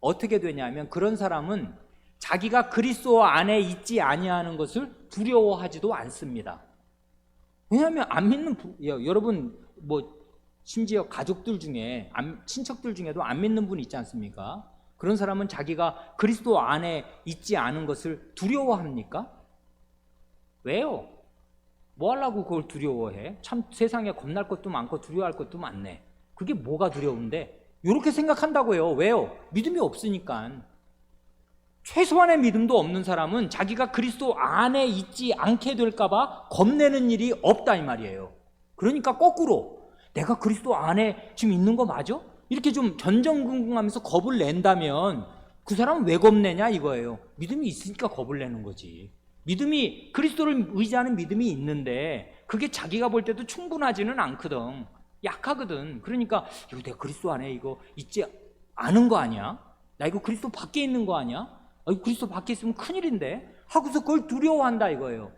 어떻게 되냐면 그런 사람은 자기가 그리스도 안에 있지 아니하는 것을 두려워하지도 않습니다. 왜냐하면 안 믿는 여러분 심지어 가족들 중에 친척들 중에도 안 믿는 분 있지 않습니까? 그런 사람은 자기가 그리스도 안에 있지 않은 것을 두려워합니까? 왜요? 뭐 하려고 그걸 두려워해? 참 세상에 겁날 것도 많고 두려워할 것도 많네. 그게 뭐가 두려운데? 이렇게 생각한다고요. 왜요? 믿음이 없으니까. 최소한의 믿음도 없는 사람은 자기가 그리스도 안에 있지 않게 될까봐 겁내는 일이 없다 이 말이에요. 그러니까 거꾸로 내가 그리스도 안에 지금 있는 거 맞아? 이렇게 좀 전전긍긍하면서 겁을 낸다면 그 사람은 왜 겁내냐 이거예요. 믿음이 있으니까 겁을 내는 거지. 믿음이 그리스도를 의지하는 믿음이 있는데 그게 자기가 볼 때도 충분하지는 않거든. 약하거든. 그러니까 이거 내가 그리스도 안에 이거 있지 않은 거 아니야? 나 이거 그리스도 밖에 있는 거 아니야? 그리스도 밖에 있으면 큰일인데 하고서 그걸 두려워한다 이거예요.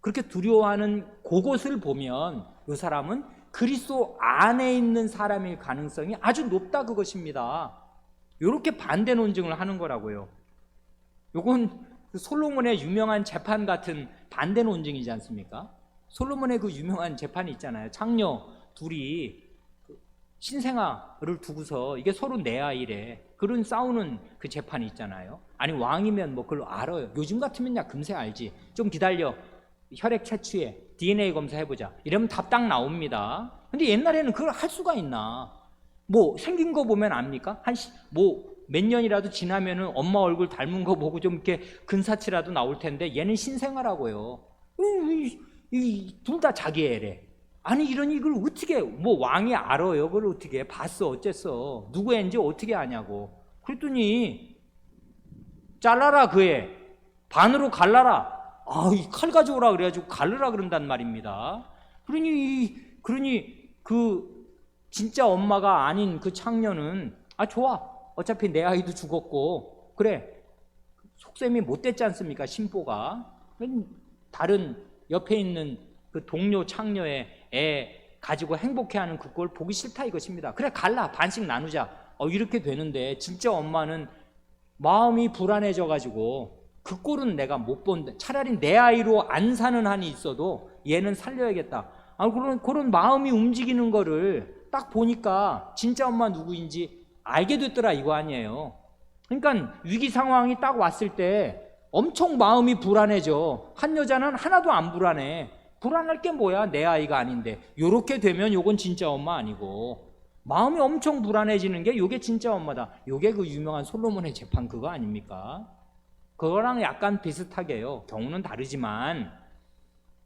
그렇게 두려워하는 그것을 보면 이 사람은 그리스도 안에 있는 사람일 가능성이 아주 높다 그것입니다. 이렇게 반대 논증을 하는 거라고요. 이건 솔로몬의 유명한 재판 같은 반대 논증이지 않습니까? 솔로몬의 그 유명한 재판이 있잖아요. 창녀 둘이 신생아를 두고서 이게 서로 내 아이래. 그런 싸우는 그 재판이 있잖아요. 아니 왕이면 뭐 그걸 알아요. 요즘 같으면 야 금세 알지. 좀 기다려. 혈액 채취해. DNA 검사해보자. 이러면 답 딱 나옵니다. 근데 옛날에는 그걸 할 수가 있나. 뭐 생긴 거 보면 압니까? 몇 년이라도 지나면은 엄마 얼굴 닮은 거 보고 좀 이렇게 근사치라도 나올 텐데 얘는 신생아라고요. 둘 다 자기 애래. 아니 이러니 이걸 어떻게 왕이 알아요? 그걸 어떻게 봤어? 어쨌어? 누구 애인지 어떻게 아냐고. 그랬더니 잘라라 그 애. 반으로 갈라라. 이 칼 가져오라 그래가지고 갈르라 그런단 말입니다. 그러니 그 진짜 엄마가 아닌 그 창녀는 좋아. 어차피 내 아이도 죽었고 그래. 속셈이 못됐지 않습니까? 신보가. 다른 옆에 있는 그 동료 창녀의 애 가지고 행복해하는 그걸 보기 싫다 이것입니다. 그래 갈라 반씩 나누자. 이렇게 되는데 진짜 엄마는 마음이 불안해져 가지고 그 꼴은 내가 못 본다. 차라리 내 아이로 안 사는 한이 있어도 얘는 살려야겠다. 그런 마음이 움직이는 거를 딱 보니까 진짜 엄마 누구인지 알게 됐더라 이거 아니에요. 그러니까 위기 상황이 딱 왔을 때 엄청 마음이 불안해져. 한 여자는 하나도 안 불안해. 불안할 게 뭐야? 내 아이가 아닌데. 요렇게 되면 요건 진짜 엄마 아니고, 마음이 엄청 불안해지는 게 요게 진짜 엄마다. 요게 그 유명한 솔로몬의 재판 그거 아닙니까? 그거랑 약간 비슷하게요. 경우는 다르지만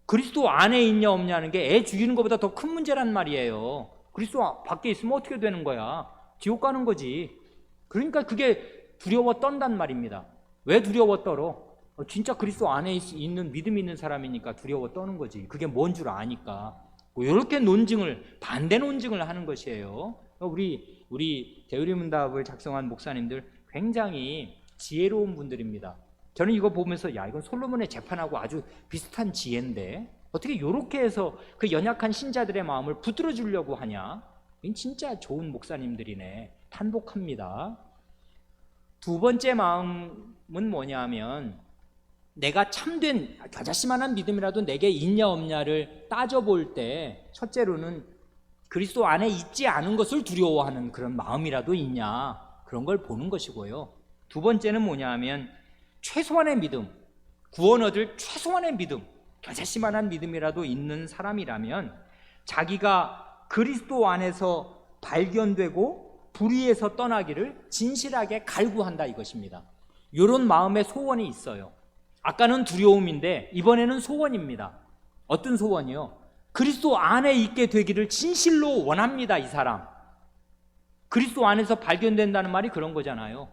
그리스도 안에 있냐 없냐는 게 애 죽이는 것보다 더 큰 문제란 말이에요. 그리스도 밖에 있으면 어떻게 되는 거야? 지옥 가는 거지. 그러니까 그게 두려워 떤단 말입니다. 왜 두려워 떨어? 진짜 그리스도 안에 있는 믿음이 있는 사람이니까 두려워 떠는 거지. 그게 뭔 줄 아니까. 이렇게 반대 논증을 하는 것이에요. 우리 대의문답을 작성한 목사님들 굉장히 지혜로운 분들입니다. 저는 이거 보면서 이건 솔로몬의 재판하고 아주 비슷한 지혜인데 어떻게 이렇게 해서 그 연약한 신자들의 마음을 붙들어 주려고 하냐? 이건 진짜 좋은 목사님들이네. 탄복합니다. 두 번째 마음은 뭐냐면, 내가 참된 겨자씨만한 믿음이라도 내게 있냐 없냐를 따져볼 때 첫째로는 그리스도 안에 있지 않은 것을 두려워하는 그런 마음이라도 있냐, 그런 걸 보는 것이고요. 두 번째는 뭐냐면 최소한의 믿음, 구원 얻을 최소한의 믿음, 겨자씨만한 믿음이라도 있는 사람이라면 자기가 그리스도 안에서 발견되고 불의에서 떠나기를 진실하게 갈구한다 이것입니다. 이런 마음의 소원이 있어요. 아까는 두려움인데 이번에는 소원입니다. 어떤 소원이요? 그리스도 안에 있게 되기를 진실로 원합니다. 이 사람 그리스도 안에서 발견된다는 말이 그런 거잖아요.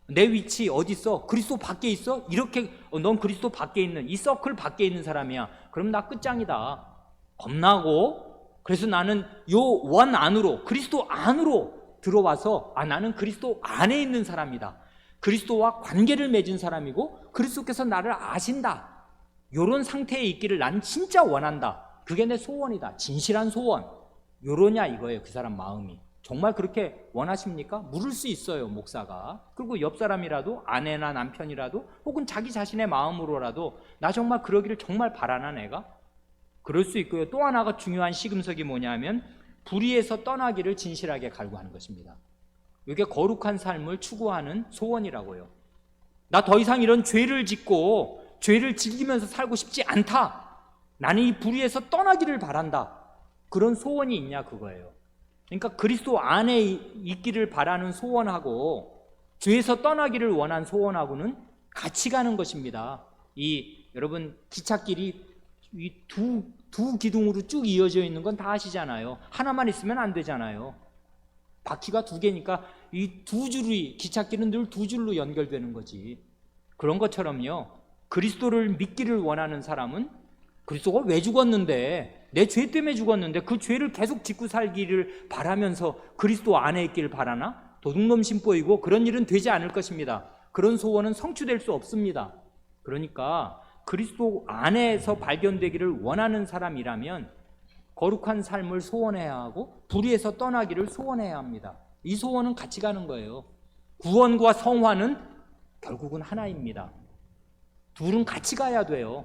내 위치 어디 있어? 그리스도 밖에 있어? 이렇게 넌 그리스도 밖에 있는, 이 서클 밖에 있는 사람이야. 그럼 나 끝장이다. 겁나고, 그래서 나는 요 원 안으로, 그리스도 안으로 들어와서 나는 그리스도 안에 있는 사람이다. 그리스도와 관계를 맺은 사람이고 그리스도께서 나를 아신다. 요런 상태에 있기를 난 진짜 원한다. 그게 내 소원이다. 진실한 소원. 요러냐 이거예요. 그 사람 마음이. 정말 그렇게 원하십니까? 물을 수 있어요, 목사가. 그리고 옆 사람이라도, 아내나 남편이라도, 혹은 자기 자신의 마음으로라도 나 정말 그러기를 정말 바라나 내가? 그럴 수 있고요. 또 하나가 중요한 시금석이 뭐냐면 불의에서 떠나기를 진실하게 갈구하는 것입니다. 이게 거룩한 삶을 추구하는 소원이라고요. 나 더 이상 이런 죄를 짓고 죄를 즐기면서 살고 싶지 않다. 나는 이 불의에서 떠나기를 바란다. 그런 소원이 있냐 그거예요. 그러니까 그리스도 안에 있기를 바라는 소원하고 죄에서 떠나기를 원한 소원하고는 같이 가는 것입니다. 여러분 기찻길이 이 두 기둥으로 쭉 이어져 있는 건 다 아시잖아요. 하나만 있으면 안 되잖아요. 바퀴가 두 개니까 이 두 줄이, 기찻길은 늘 두 줄로 연결되는 거지. 그런 것처럼요, 그리스도를 믿기를 원하는 사람은 그리스도가 왜 죽었는데, 내 죄 때문에 죽었는데 그 죄를 계속 짓고 살기를 바라면서 그리스도 안에 있기를 바라나? 도둑놈 심보이고 그런 일은 되지 않을 것입니다. 그런 소원은 성취될 수 없습니다. 그러니까 그리스도 안에서 발견되기를 원하는 사람이라면 거룩한 삶을 소원해야 하고 불의에서 떠나기를 소원해야 합니다. 이 소원은 같이 가는 거예요. 구원과 성화는 결국은 하나입니다. 둘은 같이 가야 돼요.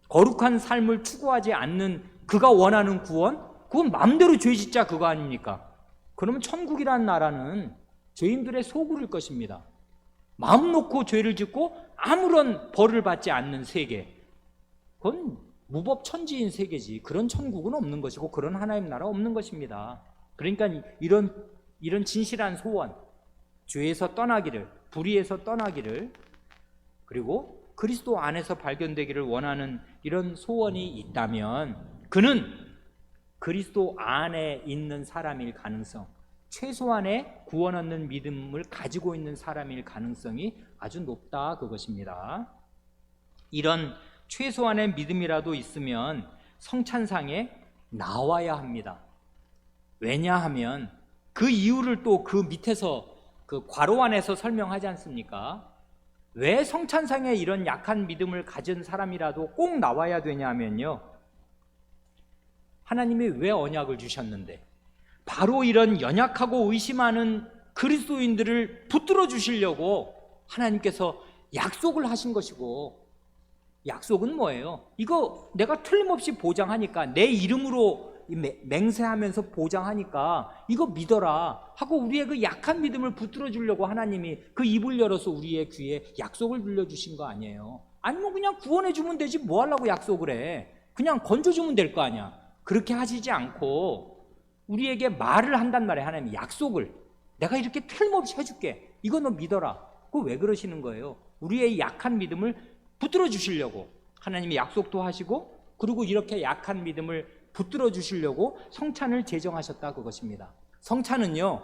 거룩한 삶을 추구하지 않는 그가 원하는 구원, 그건 마음대로 죄 짓자 그거 아닙니까? 그러면 천국이라는 나라는 죄인들의 소굴일 것입니다. 마음 놓고 죄를 짓고 아무런 벌을 받지 않는 세계, 그건 무법천지인 세계지. 그런 천국은 없는 것이고 그런 하나님 나라 없는 것입니다. 그러니까 이런 진실한 소원, 죄에서 떠나기를, 불의에서 떠나기를, 그리고 그리스도 안에서 발견되기를 원하는 이런 소원이 있다면 그는 그리스도 안에 있는 사람일 가능성, 최소한의 구원 얻는 믿음을 가지고 있는 사람일 가능성이 아주 높다 그것입니다. 이런 최소한의 믿음이라도 있으면 성찬상에 나와야 합니다. 왜냐하면 그 이유를 또 그 밑에서 그 괄호 안에서 설명하지 않습니까? 왜 성찬상에 이런 약한 믿음을 가진 사람이라도 꼭 나와야 되냐면요, 하나님이 왜 언약을 주셨는데 바로 이런 연약하고 의심하는 그리스도인들을 붙들어 주시려고 하나님께서 약속을 하신 것이고, 약속은 뭐예요? 이거 내가 틀림없이 보장하니까, 내 이름으로 맹세하면서 보장하니까 이거 믿어라 하고 우리의 그 약한 믿음을 붙들어 주려고 하나님이 그 입을 열어서 우리의 귀에 약속을 들려주신 거 아니에요. 아니면 그냥 구원해 주면 되지 뭐 하려고 약속을 해. 그냥 건져주면 될 거 아니야. 그렇게 하시지 않고 우리에게 말을 한단 말이에요. 하나님이 약속을 내가 이렇게 틀림없이 해줄게, 이거 너 믿어라. 그거 왜 그러시는 거예요? 우리의 약한 믿음을 붙들어 주시려고 하나님이 약속도 하시고, 그리고 이렇게 약한 믿음을 붙들어 주시려고 성찬을 제정하셨다, 그것입니다. 성찬은요,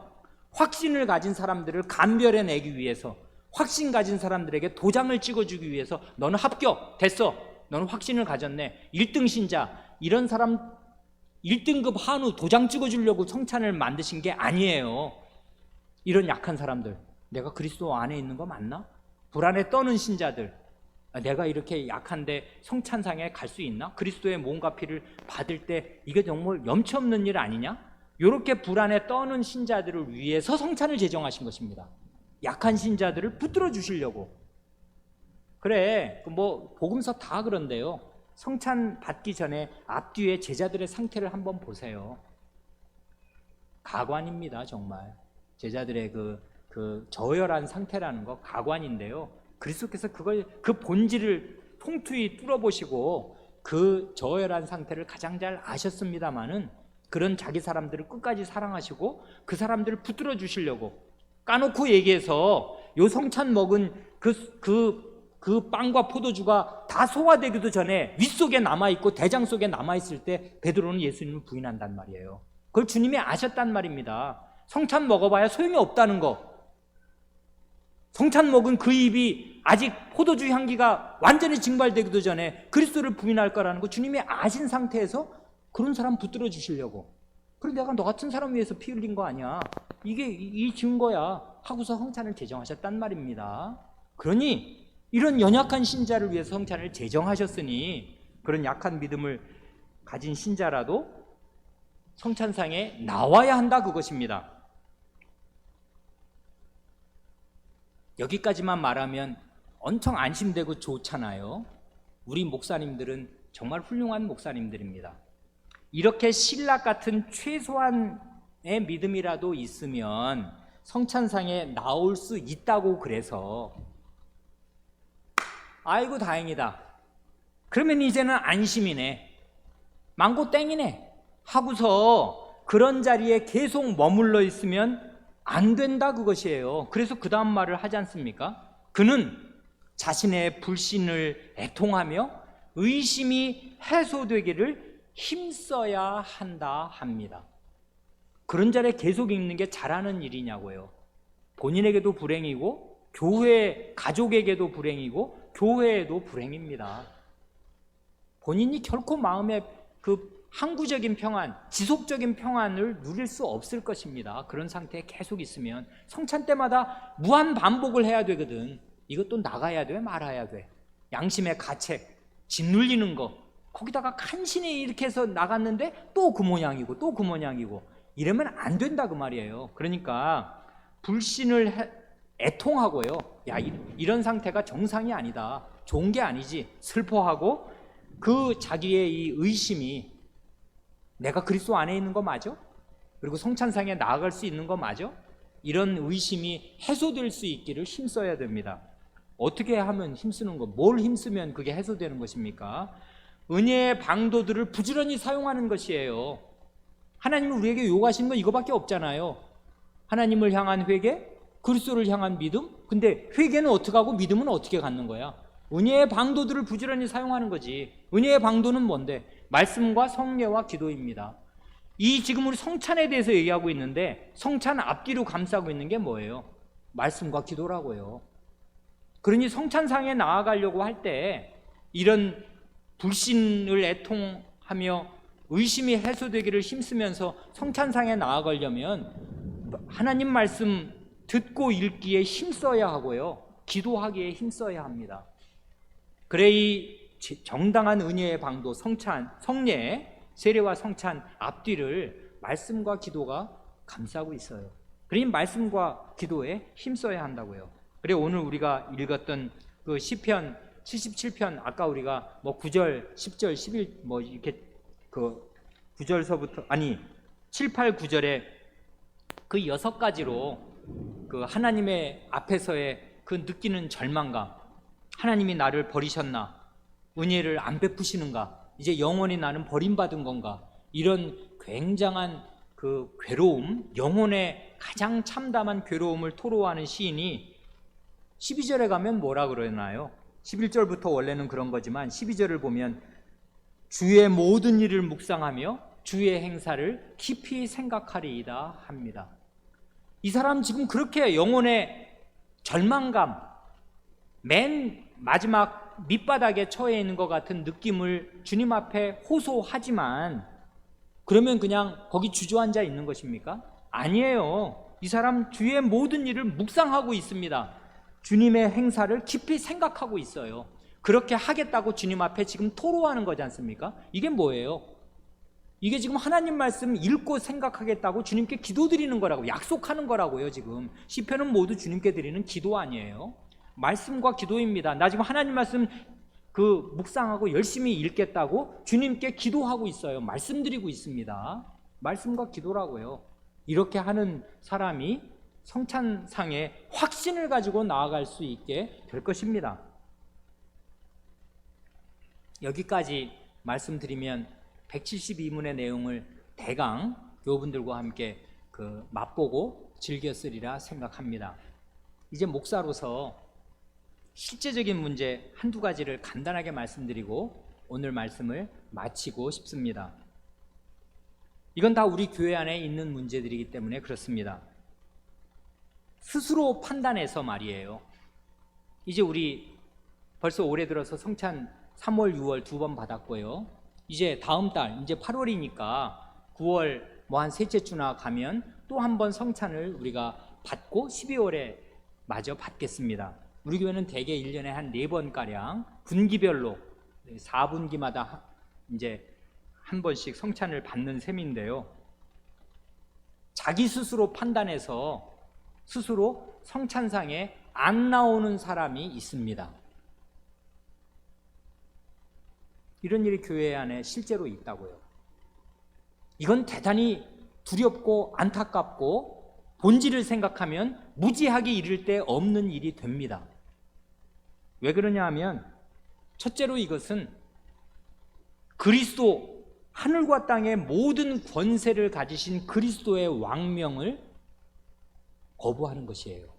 확신을 가진 사람들을 감별해 내기 위해서, 확신 가진 사람들에게 도장을 찍어주기 위해서, 너는 합격 됐어, 너는 확신을 가졌네, 1등 신자, 이런 사람 1등급 한우 도장 찍어주려고 성찬을 만드신 게 아니에요. 이런 약한 사람들, 내가 그리스도 안에 있는 거 맞나? 불안에 떠는 신자들, 내가 이렇게 약한데 성찬상에 갈 수 있나? 그리스도의 몸과 피를 받을 때 이게 정말 염치 없는 일 아니냐? 이렇게 불안에 떠는 신자들을 위해서 성찬을 제정하신 것입니다. 약한 신자들을 붙들어 주시려고. 그래, 뭐 복음서 다 그런데요, 성찬 받기 전에 앞뒤에 제자들의 상태를 한번 보세요. 가관입니다. 정말 제자들의 그 저열한 상태라는 거 가관인데요, 그리스도께서 그 본질을 통투히 뚫어보시고 그 저열한 상태를 가장 잘 아셨습니다마는, 그런 자기 사람들을 끝까지 사랑하시고 그 사람들을 붙들어 주시려고 까놓고 얘기해서 요 성찬 먹은 그 빵과 포도주가 다 소화되기도 전에 윗속에 남아있고 대장 속에 남아있을 때 베드로는 예수님을 부인한단 말이에요. 그걸 주님이 아셨단 말입니다. 성찬 먹어봐야 소용이 없다는 거, 성찬 먹은 그 입이 아직 포도주 향기가 완전히 증발되기도 전에 그리스도를 부인할 거라는 거 주님이 아신 상태에서 그런 사람 붙들어 주시려고, 그래 내가 너 같은 사람 위해서 피 흘린 거 아니야, 이게 이 증거야 하고서 성찬을 제정하셨단 말입니다. 그러니 이런 연약한 신자를 위해서 성찬을 제정하셨으니, 그런 약한 믿음을 가진 신자라도 성찬상에 나와야 한다, 그것입니다. 여기까지만 말하면 엄청 안심되고 좋잖아요. 우리 목사님들은 정말 훌륭한 목사님들입니다. 이렇게 신락 같은 최소한의 믿음이라도 있으면 성찬상에 나올 수 있다고, 그래서 아이고 다행이다, 그러면 이제는 안심이네, 망고 땡이네 하고서 그런 자리에 계속 머물러 있으면 안 된다, 그것이에요. 그래서 그 다음 말을 하지 않습니까? 그는 자신의 불신을 애통하며 의심이 해소되기를 힘써야 한다 합니다. 그런 자리에 계속 있는 게 잘하는 일이냐고요. 본인에게도 불행이고 교회 가족에게도 불행이고 교회에도 불행입니다. 본인이 결코 마음에 그 항구적인 평안, 지속적인 평안을 누릴 수 없을 것입니다. 그런 상태에 계속 있으면 성찬 때마다 무한 반복을 해야 되거든. 이것도 나가야 돼 말아야 돼, 양심의 가책, 짓눌리는 거, 거기다가 간신히 이렇게 해서 나갔는데 또 그 모양이고 또 그 모양이고, 이러면 안 된다 그 말이에요. 그러니까 불신을 애통하고요, 야 이런 상태가 정상이 아니다, 좋은 게 아니지, 슬퍼하고 그 자기의 이 의심이 내가 그리스도 안에 있는 거 맞아? 그리고 성찬상에 나아갈 수 있는 거 맞아? 이런 의심이 해소될 수 있기를 힘써야 됩니다. 어떻게 하면 힘쓰는 거, 뭘 힘쓰면 그게 해소되는 것입니까? 은혜의 방도들을 부지런히 사용하는 것이에요. 하나님은 우리에게 요구하시는 건 이거밖에 없잖아요. 하나님을 향한 회개, 그리스도를 향한 믿음. 근데 회개는 어떻게 하고 믿음은 어떻게 갖는 거야? 은혜의 방도들을 부지런히 사용하는 거지. 은혜의 방도는 뭔데? 말씀과 성례와 기도입니다. 이 지금 우리 성찬에 대해서 얘기하고 있는데 성찬 앞뒤로 감싸고 있는 게 뭐예요? 말씀과 기도라고요. 그러니 성찬상에 나아가려고 할 때 이런 불신을 애통하며 의심이 해소되기를 힘쓰면서 성찬상에 나아가려면 하나님 말씀 듣고 읽기에 힘써야 하고요, 기도하기에 힘써야 합니다. 그래 이 정당한 은혜의 방도, 성찬, 성례, 세례와 성찬 앞뒤를 말씀과 기도가 감싸고 있어요. 그러니 말씀과 기도에 힘써야 한다고요. 그래 오늘 우리가 읽었던 그 시편 77편 아까 우리가 뭐 9절, 10절, 11 뭐 이렇게 그 9절서부터 아니 7, 8, 9절에 그 6가지로 그 하나님의 앞에서의 그 느끼는 절망감, 하나님이 나를 버리셨나, 은혜를 안 베푸시는가, 이제 영원히 나는 버림받은 건가, 이런 굉장한 그 괴로움, 영혼의 가장 참담한 괴로움을 토로하는 시인이 12절에 가면 뭐라 그러나요? 11절부터 원래는 그런 거지만 12절을 보면 주의 모든 일을 묵상하며 주의 행사를 깊이 생각하리이다 합니다. 이 사람 지금 그렇게 영혼의 절망감, 맨 마지막 밑바닥에 처해 있는 것 같은 느낌을 주님 앞에 호소하지만 그러면 그냥 거기 주저앉아 있는 것입니까? 아니에요. 이 사람 주의 모든 일을 묵상하고 있습니다. 주님의 행사를 깊이 생각하고 있어요. 그렇게 하겠다고 주님 앞에 지금 토로하는 거지 않습니까? 이게 뭐예요? 이게 지금 하나님 말씀 읽고 생각하겠다고 주님께 기도드리는 거라고, 약속하는 거라고요. 지금 시편은 모두 주님께 드리는 기도 아니에요. 말씀과 기도입니다. 나 지금 하나님 말씀 그 묵상하고 열심히 읽겠다고 주님께 기도하고 있어요. 말씀드리고 있습니다. 말씀과 기도라고요. 이렇게 하는 사람이 성찬상에 확신을 가지고 나아갈 수 있게 될 것입니다. 여기까지 말씀드리면 172문의 내용을 대강 교우분들과 함께 맛보고 즐겼으리라 생각합니다. 이제 목사로서 실제적인 문제 한두 가지를 간단하게 말씀드리고 오늘 말씀을 마치고 싶습니다. 이건 다 우리 교회 안에 있는 문제들이기 때문에 그렇습니다. 스스로 판단해서 말이에요. 이제 우리 벌써 올해 들어서 성찬 3월, 6월 2번 받았고요. 이제 다음 달, 이제 8월이니까 9월 뭐 한 셋째 주나 가면 또 한 번 성찬을 우리가 받고 12월에 마저 받겠습니다. 우리 교회는 대개 1년에 한 4번가량 분기별로 4분기마다 이제 한 번씩 성찬을 받는 셈인데요. 자기 스스로 판단해서 스스로 성찬상에 안 나오는 사람이 있습니다. 이런 일이 교회 안에 실제로 있다고요. 이건 대단히 두렵고 안타깝고 본질을 생각하면 무지하게 이를 데 없는 일이 됩니다. 왜 그러냐 하면 첫째로 이것은 그리스도, 하늘과 땅의 모든 권세를 가지신 그리스도의 왕명을 거부하는 것이에요.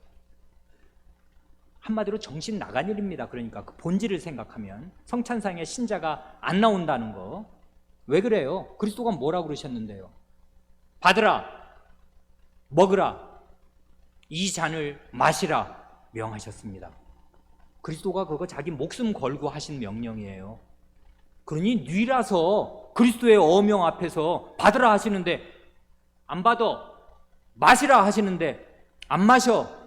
한마디로 정신 나간 일입니다. 그러니까 그 본질을 생각하면 성찬상에 신자가 안 나온다는 거. 왜 그래요? 그리스도가 뭐라고 그러셨는데요? 받으라, 먹으라, 이 잔을 마시라 명하셨습니다. 그리스도가 그거 자기 목숨 걸고 하신 명령이에요. 그러니 뉘라서 그리스도의 어명 앞에서 받으라 하시는데 안 받아, 마시라 하시는데 안 마셔.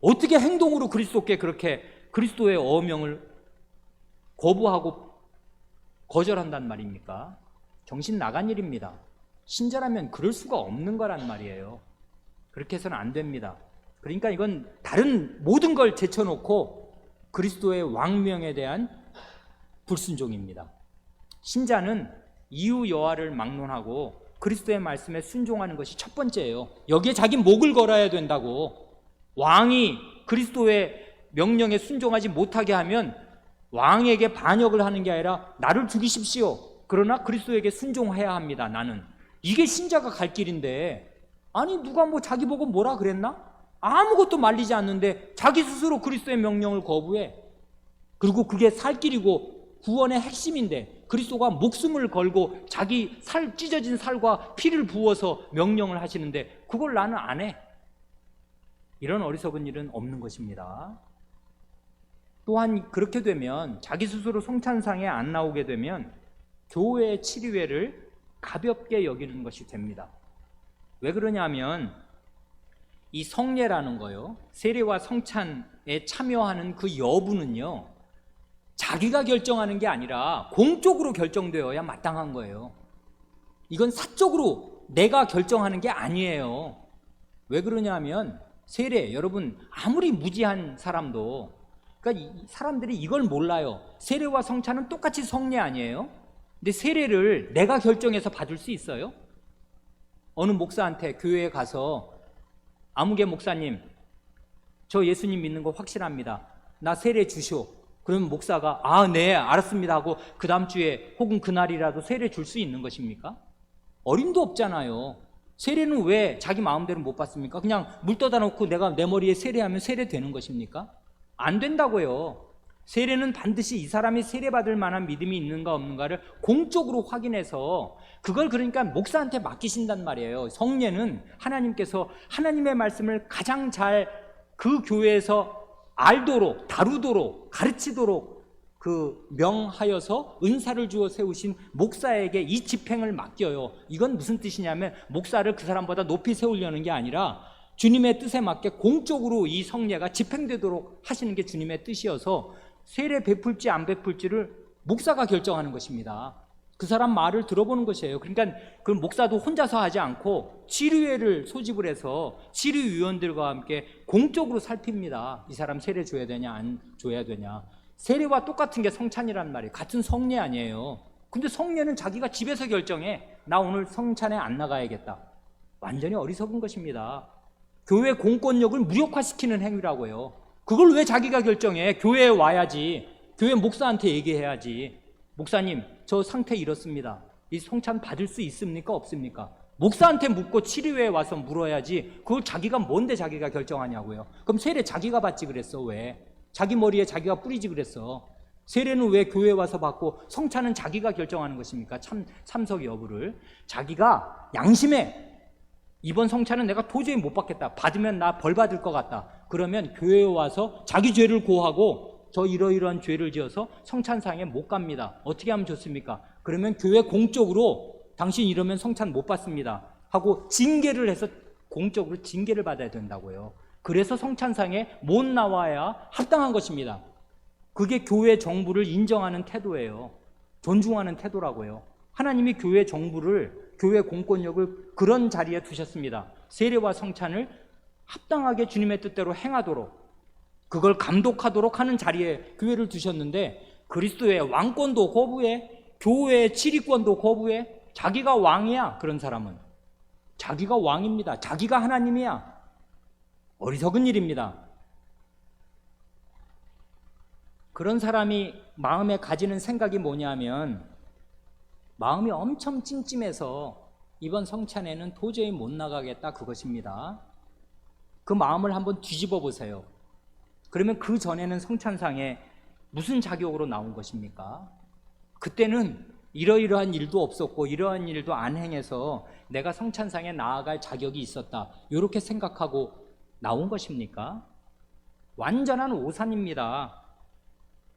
어떻게 행동으로 그리스도께 그렇게 그리스도의 어명을 거부하고 거절한단 말입니까? 정신 나간 일입니다. 신자라면 그럴 수가 없는 거란 말이에요. 그렇게 해서는 안 됩니다. 그러니까 이건 다른 모든 걸 제쳐놓고 그리스도의 왕명에 대한 불순종입니다. 신자는 이유 여하를 막론하고 그리스도의 말씀에 순종하는 것이 첫 번째예요. 여기에 자기 목을 걸어야 된다고. 왕이 그리스도의 명령에 순종하지 못하게 하면 왕에게 반역을 하는 게 아니라 나를 죽이십시오. 그러나 그리스도에게 순종해야 합니다. 나는. 이게 신자가 갈 길인데, 아니 누가 뭐 자기 보고 뭐라 그랬나? 아무것도 말리지 않는데 자기 스스로 그리스도의 명령을 거부해. 그리고 그게 살 길이고 구원의 핵심인데 그리스도가 목숨을 걸고 자기 살 찢어진 살과 피를 부어서 명령을 하시는데 그걸 나는 안 해. 이런 어리석은 일은 없는 것입니다. 또한 그렇게 되면 자기 스스로 성찬상에 안 나오게 되면 교회의 치리회를 가볍게 여기는 것이 됩니다. 왜 그러냐면 이 성례라는 거요, 세례와 성찬에 참여하는 그 여부는요, 자기가 결정하는 게 아니라 공적으로 결정되어야 마땅한 거예요. 이건 사적으로 내가 결정하는 게 아니에요. 왜 그러냐면 세례, 여러분 아무리 무지한 사람도 그러니까 이 사람들이 이걸 몰라요. 세례와 성찬은 똑같이 성례 아니에요? 근데 세례를 내가 결정해서 받을 수 있어요? 어느 목사한테 교회에 가서 아무개 목사님, 저 예수님 믿는 거 확실합니다. 나 세례 주시오. 그러면 목사가 네 알았습니다 하고 그 다음 주에 혹은 그날이라도 세례 줄 수 있는 것입니까? 어림도 없잖아요. 세례는 왜 자기 마음대로 못 받습니까? 그냥 물 떠다 놓고 내가 내 머리에 세례하면 세례되는 것입니까? 안 된다고요. 세례는 반드시 이 사람이 세례받을 만한 믿음이 있는가 없는가를 공적으로 확인해서 그걸 그러니까 목사한테 맡기신단 말이에요. 성례는 하나님께서 하나님의 말씀을 가장 잘 그 교회에서 알도록, 다루도록, 가르치도록 명하여서 은사를 주어 세우신 목사에게 이 집행을 맡겨요. 이건 무슨 뜻이냐면 목사를 그 사람보다 높이 세우려는 게 아니라 주님의 뜻에 맞게 공적으로 이 성례가 집행되도록 하시는 게 주님의 뜻이어서 세례 베풀지 안 베풀지를 목사가 결정하는 것입니다. 그 사람 말을 들어보는 것이에요. 그러니까 그 목사도 혼자서 하지 않고 치료회를 소집을 해서 치료위원들과 함께 공적으로 살핍니다. 이 사람 세례 줘야 되냐 안 줘야 되냐. 세례와 똑같은 게 성찬이란 말이에요. 같은 성례 아니에요. 근데 성례는 자기가 집에서 결정해. 나 오늘 성찬에 안 나가야겠다. 완전히 어리석은 것입니다. 교회 공권력을 무력화시키는 행위라고요. 그걸 왜 자기가 결정해? 교회에 와야지. 교회 목사한테 얘기해야지. 목사님, 저 상태 이렇습니다. 이 성찬 받을 수 있습니까? 없습니까? 목사한테 묻고 치료회에 와서 물어야지. 그걸 자기가 뭔데 자기가 결정하냐고요. 그럼 세례 자기가 받지 그랬어. 왜? 자기 머리에 자기가 뿌리지 그랬어. 세례는 왜 교회에 와서 받고 성찬은 자기가 결정하는 것입니까? 참석 여부를. 자기가 양심에 이번 성찬은 내가 도저히 못 받겠다. 받으면 나 벌 받을 것 같다. 그러면 교회에 와서 자기 죄를 고하고 저 이러이러한 죄를 지어서 성찬상에 못 갑니다. 어떻게 하면 좋습니까? 그러면 교회 공적으로 당신 이러면 성찬 못 받습니다 하고 징계를 해서 공적으로 징계를 받아야 된다고요. 그래서 성찬상에 못 나와야 합당한 것입니다. 그게 교회 정부를 인정하는 태도예요. 존중하는 태도라고요. 하나님이 교회 정부를, 교회 공권력을 그런 자리에 두셨습니다. 세례와 성찬을 합당하게 주님의 뜻대로 행하도록, 그걸 감독하도록 하는 자리에 교회를 두셨는데 그리스도의 왕권도 거부해, 교회의 지휘권도 거부해. 자기가 왕이야. 그런 사람은 자기가 왕입니다. 자기가 하나님이야. 어리석은 일입니다. 그런 사람이 마음에 가지는 생각이 뭐냐면 마음이 엄청 찜찜해서 이번 성찬에는 도저히 못 나가겠다, 그것입니다. 그 마음을 한번 뒤집어 보세요. 그러면 그 전에는 성찬상에 무슨 자격으로 나온 것입니까? 그때는 이러이러한 일도 없었고 이러한 일도 안 행해서 내가 성찬상에 나아갈 자격이 있었다, 이렇게 생각하고 나온 것입니까? 완전한 오산입니다.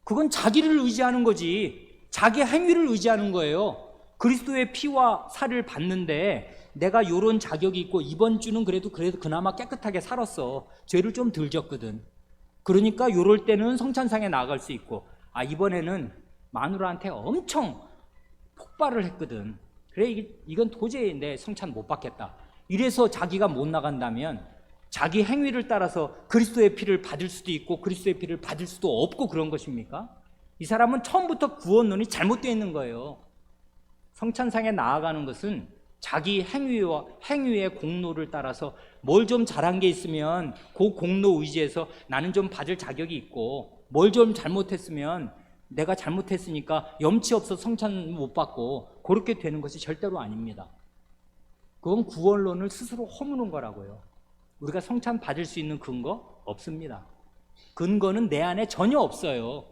그건 자기를 의지하는 거지, 자기 행위를 의지하는 거예요. 그리스도의 피와 살을 받는데 내가 요런 자격이 있고 이번 주는 그래도 그나마 깨끗하게 살았어. 죄를 좀 덜 졌거든. 그러니까 요럴 때는 성찬상에 나아갈 수 있고, 이번에는 마누라한테 엄청 폭발을 했거든. 그래, 이건 도저히 내 성찬 못 받겠다. 이래서 자기가 못 나간다면 자기 행위를 따라서 그리스도의 피를 받을 수도 있고 그리스도의 피를 받을 수도 없고 그런 것입니까? 이 사람은 처음부터 구원론이 잘못되어 있는 거예요. 성찬상에 나아가는 것은 자기 행위의 공로를 따라서 뭘 좀 잘한 게 있으면 그 공로 의지에서 나는 좀 받을 자격이 있고, 뭘 좀 잘못했으면 내가 잘못했으니까 염치 없어 성찬 못 받고, 그렇게 되는 것이 절대로 아닙니다. 그건 구원론을 스스로 허무는 거라고요. 우리가 성찬 받을 수 있는 근거 없습니다. 근거는 내 안에 전혀 없어요.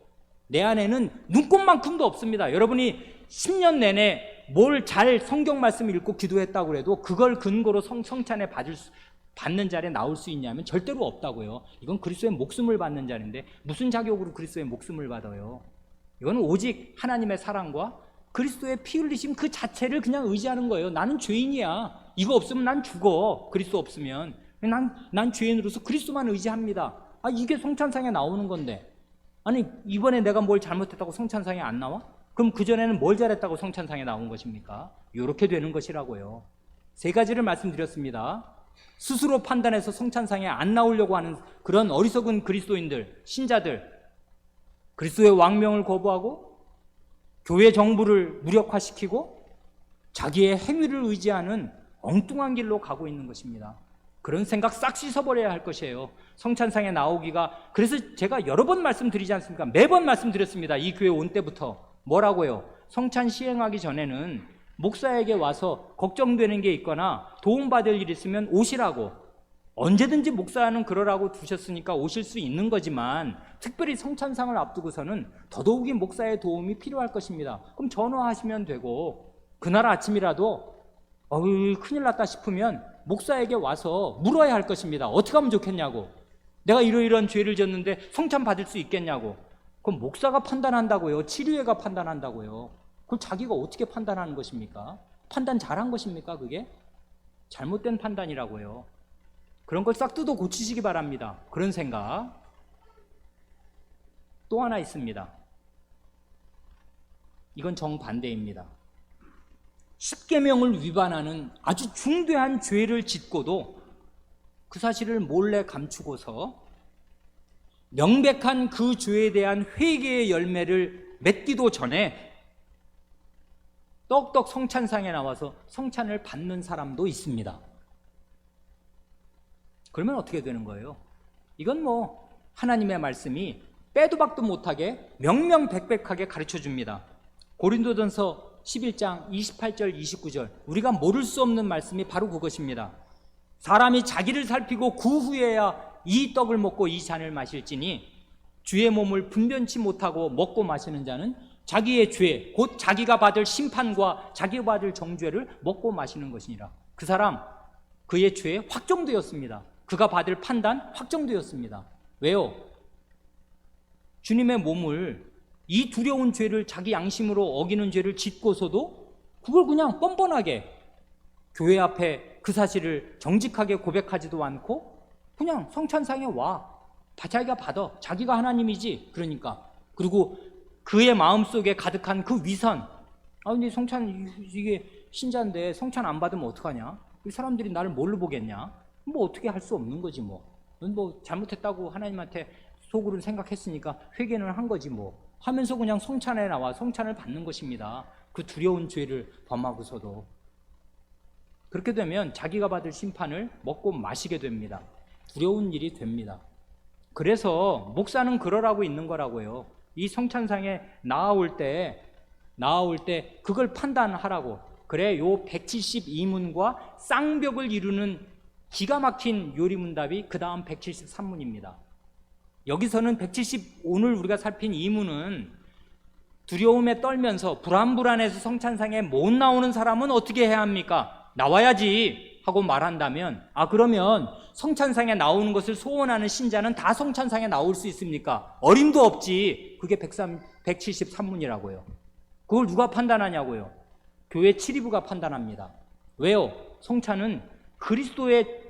내 안에는 눈꼽만큼도 없습니다. 여러분이 10년 내내 뭘 잘 성경 말씀 읽고 기도했다고 해도 그걸 근거로 성찬에 받는 자리에 나올 수 있냐면 절대로 없다고요. 이건 그리스도의 목숨을 받는 자리인데 무슨 자격으로 그리스도의 목숨을 받아요? 이건 오직 하나님의 사랑과 그리스도의 피 흘리심 그 자체를 그냥 의지하는 거예요. 나는 죄인이야. 이거 없으면 난 죽어. 그리스도 없으면. 난 죄인으로서 그리스도만 의지합니다. 이게 성찬상에 나오는 건데, 아니 이번에 내가 뭘 잘못했다고 성찬상에 안 나와? 그럼 그전에는 뭘 잘했다고 성찬상에 나온 것입니까? 이렇게 되는 것이라고요. 세 가지를 말씀드렸습니다. 스스로 판단해서 성찬상에 안 나오려고 하는 그런 어리석은 그리스도인들, 신자들, 그리스도의 왕명을 거부하고 교회 정부를 무력화시키고 자기의 행위를 의지하는 엉뚱한 길로 가고 있는 것입니다. 그런 생각 싹 씻어버려야 할 것이에요. 성찬상에 나오기가, 그래서 제가 여러 번 말씀드리지 않습니까? 매번 말씀드렸습니다. 이 교회 온 때부터. 뭐라고요? 성찬 시행하기 전에는 목사에게 와서 걱정되는 게 있거나 도움받을 일 있으면 오시라고, 언제든지 목사는 그러라고 두셨으니까 오실 수 있는 거지만 특별히 성찬상을 앞두고서는 더더욱이 목사의 도움이 필요할 것입니다. 그럼 전화하시면 되고, 그날 아침이라도 큰일 났다 싶으면 목사에게 와서 물어야 할 것입니다. 어떻게 하면 좋겠냐고, 내가 이러이러한 죄를 졌는데 성찬 받을 수 있겠냐고. 그럼 목사가 판단한다고요? 치료회가 판단한다고요? 그걸 자기가 어떻게 판단하는 것입니까? 판단 잘한 것입니까? 그게 잘못된 판단이라고요. 그런 걸 싹 뜯어 고치시기 바랍니다. 그런 생각. 또 하나 있습니다. 이건 정반대입니다. 십계명을 위반하는 아주 중대한 죄를 짓고도 그 사실을 몰래 감추고서 명백한 그 죄에 대한 회개의 열매를 맺기도 전에 떡떡 성찬상에 나와서 성찬을 받는 사람도 있습니다. 그러면 어떻게 되는 거예요? 이건 하나님의 말씀이 빼도 박도 못하게 명명백백하게 가르쳐 줍니다. 고린도전서 11장 28절 29절, 우리가 모를 수 없는 말씀이 바로 그것입니다. 사람이 자기를 살피고 그 후에야 이 떡을 먹고 이 잔을 마실지니 주의 몸을 분변치 못하고 먹고 마시는 자는 자기의 죄 곧 자기가 받을 심판과 자기가 받을 정죄를 먹고 마시는 것이니라. 그 사람, 그의 죄 확정되었습니다. 그가 받을 판단 확정되었습니다. 왜요? 주님의 몸을, 이 두려운 죄를, 자기 양심으로 어기는 죄를 짓고서도 그걸 그냥 뻔뻔하게 교회 앞에 그 사실을 정직하게 고백하지도 않고 그냥 성찬상에 와, 자기가 받아, 자기가 하나님이지. 그러니까, 그리고 그의 마음속에 가득한 그 위선, 근데 성찬, 이게 신자인데 성찬 안 받으면 어떡하냐? 이 사람들이 나를 뭘로 보겠냐? 어떻게 할 수 없는 거지 잘못했다고 하나님한테 속으로 생각했으니까 회개는 한 거지 하면서 그냥 성찬에 나와 성찬을 받는 것입니다. 그 두려운 죄를 범하고서도. 그렇게 되면 자기가 받을 심판을 먹고 마시게 됩니다. 두려운 일이 됩니다. 그래서 목사는 그러라고 있는 거라고요. 이 성찬상에 나올 때 그걸 판단하라고. 그래, 요 172문과 쌍벽을 이루는 기가 막힌 요리문답이 그 다음 173문입니다. 여기서는 오늘 우리가 살핀 이 문은 두려움에 떨면서 불안해서 성찬상에 못 나오는 사람은 어떻게 해야 합니까? 나와야지 하고 말한다면, 그러면 성찬상에 나오는 것을 소원하는 신자는 다 성찬상에 나올 수 있습니까? 어림도 없지. 그게 173문이라고요. 그걸 누가 판단하냐고요? 교회 치리부가 판단합니다. 왜요? 성찬은 그리스도의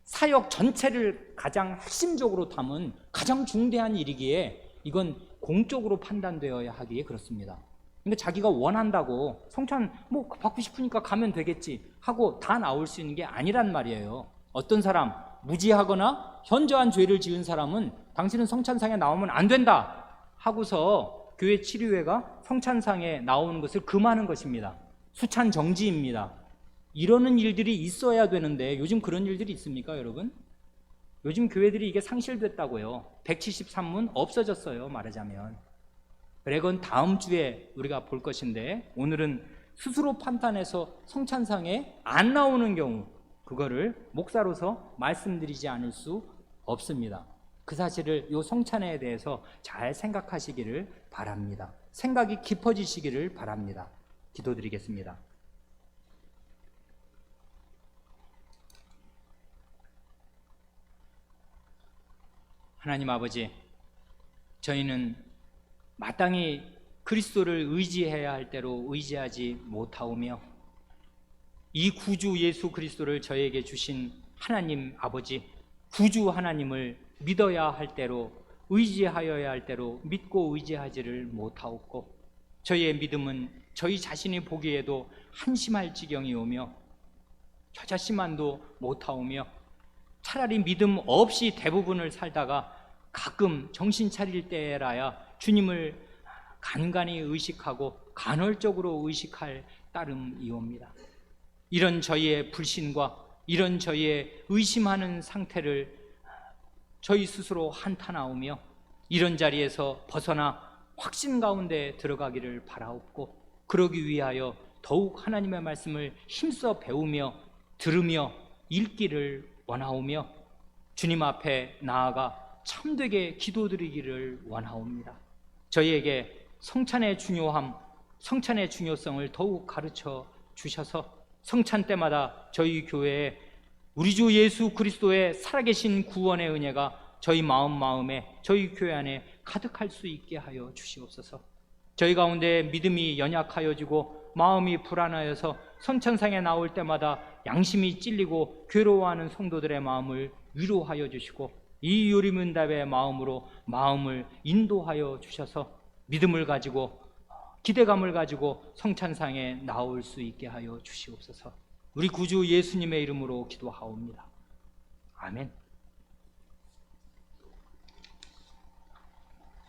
사역 전체를 가장 핵심적으로 담은 가장 중대한 일이기에 이건 공적으로 판단되어야 하기에 그렇습니다. 근데 자기가 원한다고 성찬 받고 싶으니까 가면 되겠지 하고 다 나올 수 있는 게 아니란 말이에요. 어떤 사람, 무지하거나 현저한 죄를 지은 사람은 당신은 성찬상에 나오면 안 된다 하고서 교회 치료회가 성찬상에 나오는 것을 금하는 것입니다. 수찬 정지입니다. 이러는 일들이 있어야 되는데 요즘 그런 일들이 있습니까, 여러분? 요즘 교회들이 이게 상실됐다고요. 173문 없어졌어요, 말하자면. 그래, 그건 다음 주에 우리가 볼 것인데, 오늘은 스스로 판단해서 성찬상에 안 나오는 경우, 그거를 목사로서 말씀드리지 않을 수 없습니다. 그 사실을, 이 성찬에 대해서 잘 생각하시기를 바랍니다. 생각이 깊어지시기를 바랍니다. 기도드리겠습니다. 하나님 아버지, 저희는 마땅히 그리스도를 의지해야 할 때로 의지하지 못하오며 이 구주 예수 그리스도를 저에게 주신 하나님 아버지, 구주 하나님을 믿어야 할 때로, 의지하여야 할 때로 믿고 의지하지를 못하옵고, 저희의 믿음은 저희 자신이 보기에도 한심할 지경이 오며 겨자씨만도 못하오며, 차라리 믿음 없이 대부분을 살다가 가끔 정신 차릴 때라야 주님을 간간히 의식하고 간헐적으로 의식할 따름이옵니다. 이런 저희의 불신과 이런 저희의 의심하는 상태를 저희 스스로 한탄하오며 이런 자리에서 벗어나 확신 가운데 들어가기를 바라옵고, 그러기 위하여 더욱 하나님의 말씀을 힘써 배우며 들으며 읽기를 원하오며 주님 앞에 나아가 참되게 기도드리기를 원하옵니다. 저희에게 성찬의 중요함, 성찬의 중요성을 더욱 가르쳐 주셔서 성찬 때마다 저희 교회에 우리 주 예수 그리스도의 살아계신 구원의 은혜가 저희 마음에 저희 교회 안에 가득할 수 있게 하여 주시옵소서. 저희 가운데 믿음이 연약하여지고 마음이 불안하여서 성찬상에 나올 때마다 양심이 찔리고 괴로워하는 성도들의 마음을 위로하여 주시고 이 요리문답의 마음으로 마음을 인도하여 주셔서 믿음을 가지고 기대감을 가지고 성찬상에 나올 수 있게 하여 주시옵소서. 우리 구주 예수님의 이름으로 기도하옵니다. 아멘.